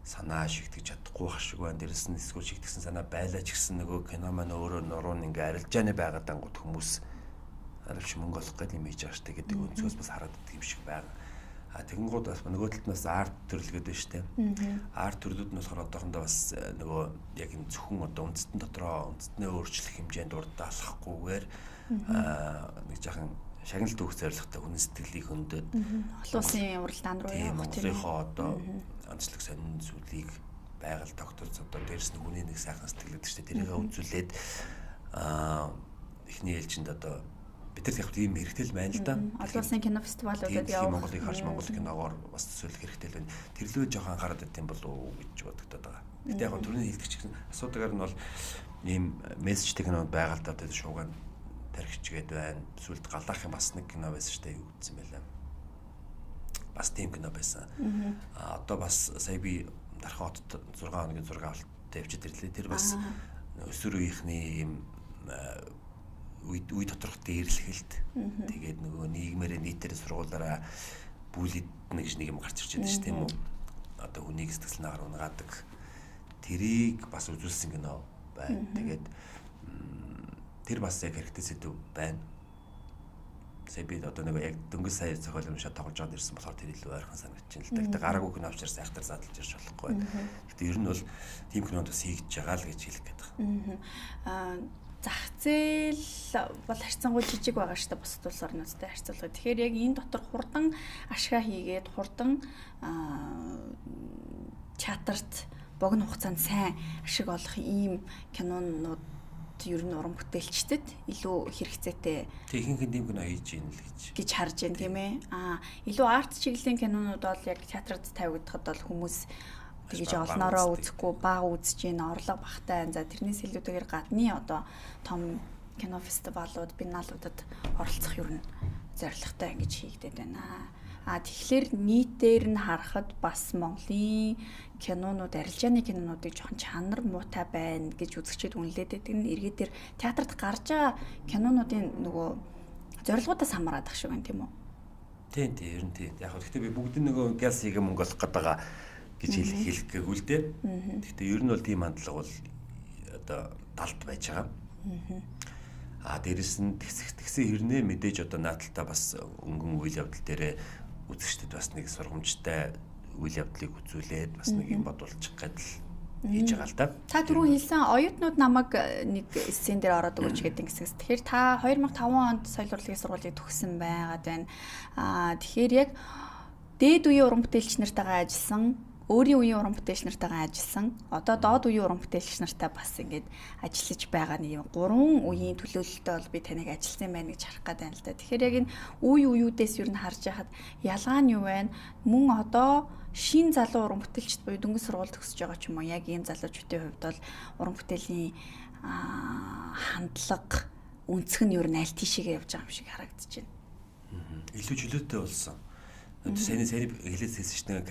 санаа шигдэж чадахгүй байх шиг байна. Дээрээс нь эсвэл шигдсэн санаа байлаач гэсэн нөгөө кино маань өөрөө нуруу ингээ арилжааны байгаад ангууд хүмүүс арилж мөнгө олох гэдэг юм хийж байгаа штэ гэдэг өнцгөөс бас хараад идэх юм шиг байна. Тэгэнгүүт бас нөгөө талд нь бас арт төрлөд байна штэ. Арт төрлүүд нь болохоор одоохондоо бас нөгөө яг энэ зөвхөн одоо үндэстэн дотроо үндэстнээ өөрчлөх хэмжээнд урддаалахгүйгээр нэг жаахан шагналт өгөх зорилготой хүн сэтгэлийг хөндөд олон улсын уралдаан руу явах тийм одоо онцлог сонин зүйлийг байгаль тогтолцоо одоо дээрс нь хүний нэг сайхан сэтгэлээд штэ тэрийг үзүүлээд эхний ээлжинд одоо бид нар яг тийм хэрэгтэй л байна л да. Олон улсын кино фестивалуудад явах. Монголыг харж Монгол киногоор бас төсөөлөх хэрэгтэй л байна. Тэрлөө жоохон анхаарал өгдөг юм болов уу гэж бодогдоод байгаа. Гэтэ яг түрүүний хэлдэг чинь асуудагаар нь бол ийм мессежтэй кинод байгаа л да одоо шууган тархичгээд байна. Сүлд галаах юм бас нэг кино байсан шүү дээ юу гэсэн байлаа. Бас тийм кино байсан. Одоо бас сая би Дархан хотод 6 хоногийн зураг авалт тавьж ирлээ. Тэр бас өсвөр үеийнхний ийм үе доторх дээрлэхэлт тэгээд нөгөө нийгмээрээ нийтээр сургуулаараа бүлэднэ гэж нэг юм гарч ирж байгаа шүү тийм үү. Одоо хүнийг сэтгэл наар унгаадаг тэрийг бас үзүүлсэн кино байна. Тэгээд тэр бас яг хэрэгтэй сэдв байна. Сая би одоо нэг яг дөнгөж сая зохиол юм шиг тоглож аваад ирсэн болохоор тэр илүү ойрхон санагдаж байна л да. Гэтэ гараагүй кино авчирсан айхтар задлж ирж болохгүй байна. Гэтэ ер нь бол тийм кинод бас хийж байгаа л гэж хэлэх гээд байна. Зах зээл бол харьцангуй жижиг байгаа шүү дээ бусад улс орнуудтай харьцуулахад. Тэгэхээр яг энэ дотор хурдан ашгаа хийгээд хурдан театрт богино хугацаанд сайн ашиг олох ийм кинонууд ер нь уран бүтээлчдэд илүү хэрэгцээтэй. Техникийн тийм кино хийж ийн л гэж харж байна тийм ээ. Илүү арт чиглэлийн кинонууд бол яг театрт тавигдахад бол хүмүүс тэгж олноороо үзэхгүй бага үзэж ийн орлого багтай. За тэрнээс илүүтэйгээр гадны одоо том кино фестивалууд, биенналуудад оролцох ер нь зорилготой ингэж хийгдээд байна. Тэгэхээр нийтээр нь харахад бас Монголын кинонууд, арилжааны кинонуудыг жоохон чанар муутай байна гэж үзэгчид үнэлээд байдаг нь эргээдээр театрт гарч байгаа кинонуудын нөгөө зорилгоудаас хамаарат ах шиг байна тийм үү? Тийм ер нь тийм. Яг гэхдээ би бүгдийн нөгөө газ хийгээ мөнгө олох гэдэг байгаа гэж хэлэх гээгүй л дээ. Гэхдээ ер нь бол тийм хандлага бол одоо талд байж байгаа. Дээрэс нь тэгсэн хэрнээ мэдээж одоо наадталтаа бас өнгөн үйл явдал дээр үзэгчдэд бас нэг сургамжтай үйл явдлыг үзүүлээд бас нэг юм бодуулчих гээд л хийж байгаа л да. Та түрүү хэлсэн оюутнууд намайг нэг сцен дээр ороод өгөөч гэдэг хэсгээс. Тэгэхээр та 2005 онд соёл урлагийн сургуулийг төгссөн байгаад байна. Тэгэхээр яг дээд үеийн уран бүтээлч нартайгаа ажилласан, өөрийн үеийн уран бүтээлч нартайгаа ажилласан, одоо доод үеийн уран бүтээлч нартай бас ингээд ажиллаж байгаа нэг юм 3 үеийн төлөөлөлтөд бол би таныг ажилласан байна гэж харах гээд байна л да. Тэгэхээр яг энэ үе үеүүдээс юу н харж яхад ялгаа нь юу вэ? Мөн одоо шин залуу уран бүтээлчд буюу дөнгөж сургууль төгсөж байгаа ч юм уу яг ийм залуучуудын хувьд бол уран бүтээлийн хандлага өнцг нь юу н аль тийшээгээ явж байгаа юм шиг харагдаж байна. Илүү чөлөөтэй болсон. Сэний хэлээс хэлсэн чинь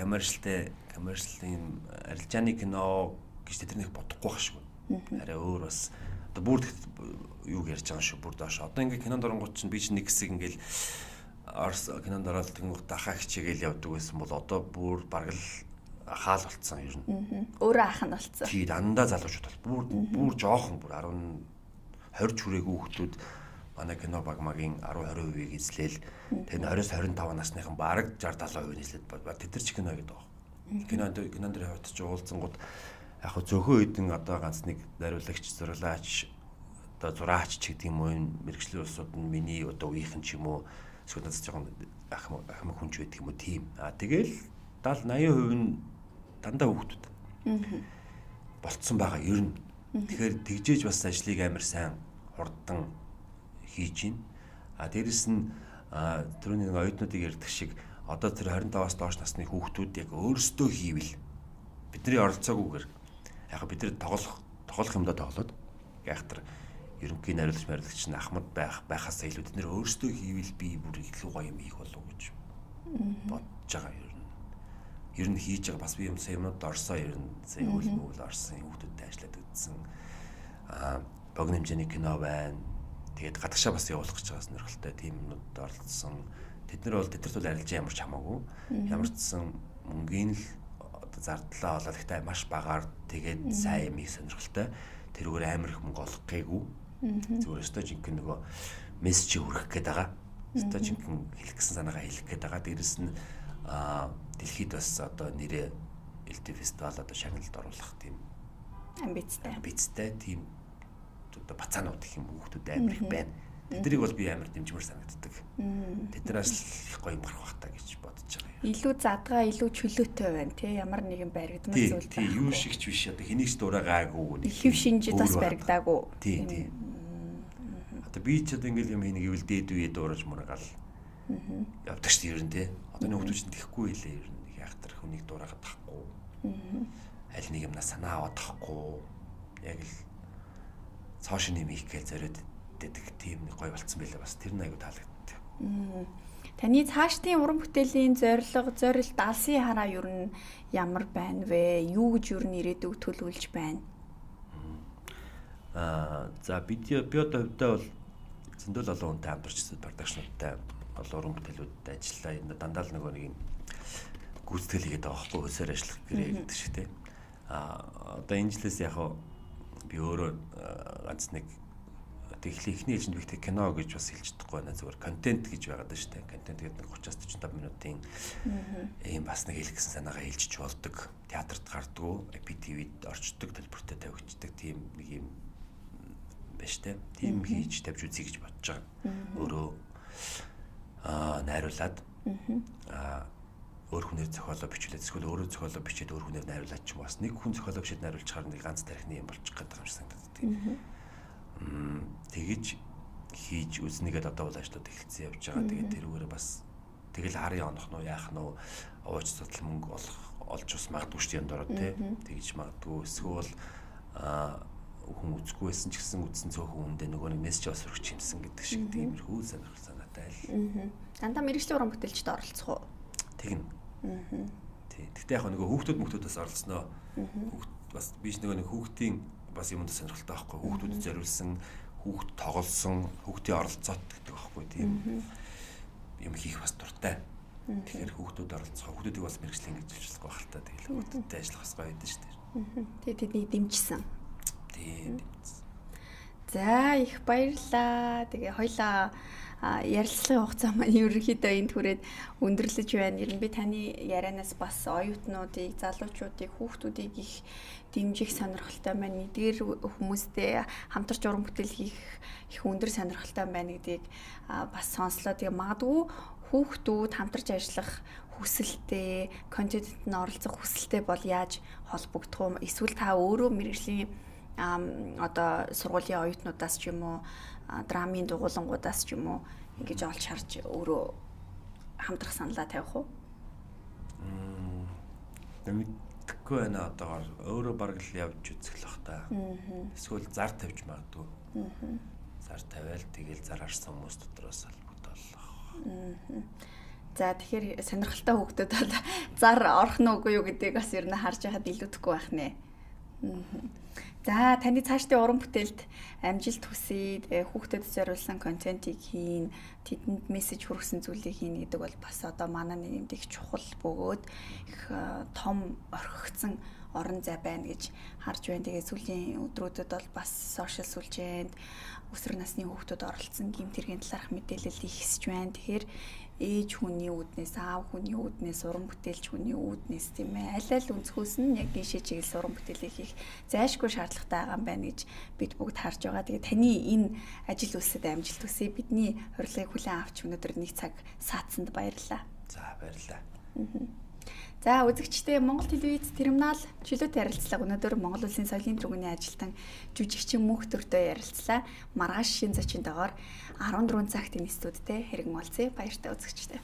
коммершлийн арилжааны кино гэж тэрнийг бодохгүй байх шүү. Арай өөр бас одоо бүр юу ярьж байгаа шүү бүр доош. Одоо ингээ кинонд оронгууд чинь би чинь нэг хэсэг ингээл Орос кинонд ороод тэнгуут ахаа хичээгээл явдаг байсан бол одоо бүр бараг л хаал болцсон ер нь. Өөрөө ах нь болцсон. Тий дандаа залуучууд бол бүр жоохон бүр 10 20 хүрээгүй хүмүүс манай кино багмагийн 10-20%-ийг эзлээл тэр 20-25 насныхан бараг 60-70% эзлээд тэд нар ч кино гэдэг байна. Кинон дээр хавтаж уулзсангууд яг зөөхөн хэдэн одоо ганц нэг найруулагч, зурлаач, одоо зураач ч гэдэг юм уу энэ мэрэгжлийн улсууд нь миний одоо үеийнхэн ч юм уу эсвэл надад жоохон ахмад хүнч байдаг юм уу тийм. Тэгэл 70-80% нь дандаа хүүхдүүд. Болцсон байгаа ер нь. Тэгэхээр тэгжээж бас ажлыг амар сайн хурдан хийж байна. Дээрэс нь түрүүний нэг оюутнуудыг ярьдаг шиг одоо тэр 25-аас доош насны хүүхдүүд яг өөрсдөө хийвэл бидний оролцоогүйгээр яг бид нар тоглох юмдаа тоглоод яахтар ерөнхий найруулагч нь ахмад байхаас илүү бид нэр өөрсдөө хийвэл би бүр илүү гоё юм хийх болов уу гэж бодож байгаа юм. Ер нь хийж байгаа бас би юм юмнууд орсоо ер нь зөвлөмөл орсон хүмүүстэй ажиллаад үзсэн. Богино хэмжээний кино байна. Тэгээд гадагшаа бас явуулах гэж байгаа сонирхолтой тийм юмнууд оролцсон. Тэд нар бол арилж ямар ч хамаагүй. Ямар ч сан мөнгөний л одоо зардлаа олоод ихтэй маш багаар тэгээд сайн юм их сонирхолтой. Тэрүүгээр амар их мөнгө олох гээгүй. Зүгээр өстой жинхэнэ нөгөө мессеж хүргэх гээд байгаа. Өстой жинхэнэ хэлэх гэсэн санаагаа хэлэх гээд байгаа. Дээрэс нь дэлхийд бас одоо нэрээ элдв фестивал одоо шагналд оруулах тийм амбицтай тийм одоо бацаанууд гэх юм хүүхдүүд амар их байна. Тэднийг бол би амар дэмжмээр санагддаг. Тэднээс их гоё юм гарах бах та гэж бодож байгаа юм. Илүү задгаа, илүү чөлөөтэй байна тий ямар нэгэн баригдмал зүйл байна. Тийм юу шигч биш одоо хэнийгч дураагаагүй. Хэв шинжид бас баригдаагүй. Тийм. Одоо би ч одоо ингээл юм энийг ивэл дээд үе дуураж мургаал. Явдаг ч ер нь тий. Одоо нэг хүмүүс тэхгүй хэлээ ер нь яахтар хүнийг дураагаад тахгүй. Аль нэг юмнаа санаа аваад тахгүй. Яг л цааш нэм их гээл зориод дэдэг тийм нэг гоё болцсон байлаа бас тэр нь аягүй таалагддаг. Таны цаашдын уран бүтээлийн зорилт алсын хараа ер нь ямар байна вэ? Юу гэж ер нь ирээдүйг төлөвлөж байна? За би одоо хувьдаа бол зөндөл олон хүнтэй хамтарч продакшнуудтай олон уран бүтээлүүдэд ажиллаа. Энэ дандаа л нэг юм гүйцэтгэл хийгээд байгаа байхгүй өсөр ажиллах гэрээ гэдэг шиг тийм. Одоо энэ жилээс яг би өөрөө ганц нэг эхний ээлжинд бихтэй кино гэж бас хэлж чадахгүй байна. Зүгээр контент гэж байгаад байна шүү дээ. Контент гэдэг нэг 30-45 минутын ийм бас нэг хэлэх гэсэн санаагаа хэлж болдог. Театрт гардгуу, IPTV-д орчдөг, төлбөртэй тавигддаг тийм нэг юм байна шүү дээ. Тийм хийж тавьж үзье гэж бодож байгаа. Өөрөө найруулад өөр хүнээр зохиолоо бичүүлээд эсвэл өөрөө зохиолоо бичээд өөр хүнээр найруулад ч юм бас нэг хүн зохиолоо бичээд найруулж чаар нэг ганц тархины юм болчих гээд байгаа юм шиг санагддаг. Тэгэж хийж үзнэгээд одоо бол ажлууд эхэлсэн явж байгаа. Тэгээд тэрүүгээр бас тэгэл харын онох нь яах нь ууч судал мөнгө олж ус магадгүй шүү дээ юм дороо тий. Тэгэж магадгүй эсвэл хүн үзэхгүй байсан ч гэсэн үзсэн цөөхөн хүндээ нөгөө нэг мессеж бас өргөж юмсан гэдэг шиг тиймэрхүү сонирхол санаатай л. Дандаа мэргэжлийн уран бүтээлчд оролцох уу? Тэгнь. Тий. Гэхдээ яг нөгөө хүүхдүүдээс оролцсноо. Хүүхд бас биш нэг хүүхдийн бас юмд сонирхолтой байхгүй. Хүүхдүүдэд зориулсан, хүүхд тоглосон, хүүхдийн оролцоот гэдэг байхгүй тийм. Юм хийх бас дуртай. Тэгэхээр хүүхдүүд оролцох, хүүхдүүдийг бас мэргэжлийн гэж ажиллах байх л та. Тэгэл хүүхдүүдтэй ажиллах бас гоё байдаг шүү дээ. Тэгээ тэднийг дэмжсэн. Тийм. За их баярлалаа. Тэгээ хоёлаа ярилцлагын хугацаа маань ерөнхийдөө энд хүрээд өндөрлөж байна. Ер нь би таны ярианаас бас оюутнуудыг, залуучуудыг, хүүхдүүдийг их дэмжих сонирхолтой байна. Эдгээр хүмүүстэй хамтарч уран бүтээл хийх их өндөр сонирхолтой байна гэдгийг бас сонслоо. Тэгээ магадгүй хүүхдүүд хамтарч ажиллах хүсэлтэй, контентэд нь оролцох хүсэлтэй бол яаж холбогдох вэ? Эсвэл та өөрөө мэргэжлийн одоо сургуулийн оюутнуудаас ч юм уу драмын дугуулангуудаас ч юм уу ингэж олж харж өөрөө хамтрах саналаа тавих уу? Мэдхгүй байна одоогоор өөрөө бараг л явж үзэх л бах та. Эсвэл зар тавьж магадгүй. Зар тавиал тэгэл зар харсан хүмүүс дотроос холбогдуулах. За тэгэхээр сонирхолтой хүүхдүүд бол зар орох нь үгүй юу гэдгийг бас ер нь харж байхад илүүдэхгүй байх нэ. За таны цаашдын уран бүтээлд амжилт хүсье. Хүүхдэд зориулсан контентийг хийн, тэдэнд мессеж хүргэсэн зүйлийг хийн гэдэг бол бас одоо манай нийгэмд их чухал бөгөөд их том орхигдсон орон зай байна гэж харж байна. Тэгээд сүүлийн өдрүүдэд бол бас сошиал сүлжээнд өсвөр насны хүүхдүүд оролцсон гэмт хэргийн талаарх мэдээлэл ихсэж байна. Тэгэхээр ээж хүний үүднээс, аав хүний үүднээс, уран бүтээлч хүний үүднээс тийм ээ аль аль өнцгөөс нь яг энэ шижиг уран бүтээлийг хийх зайлшгүй шаардлагатай байгаа юм байна гэж бид бүгд харж байгаа. Тэгээд таны энэ ажил үйлсэд амжилт хүсье. Бидний урилгыг хүлээн авч өнөөдөр нэг цаг саацсанд баярлалаа. За баярлалаа. За үзэгчдээ Монгол телевиз терминал чөлөөт ярилцлага өнөөдөр Монгол Улсын соёлын тэргүүний ажилтан жүжигчин Мөнх Төртөө ярилцлаа. Маргааш шин зочинтойгоор 14 цагт энэ студидтэй хэрэг молцъя. Баяртай үзэгчдээ.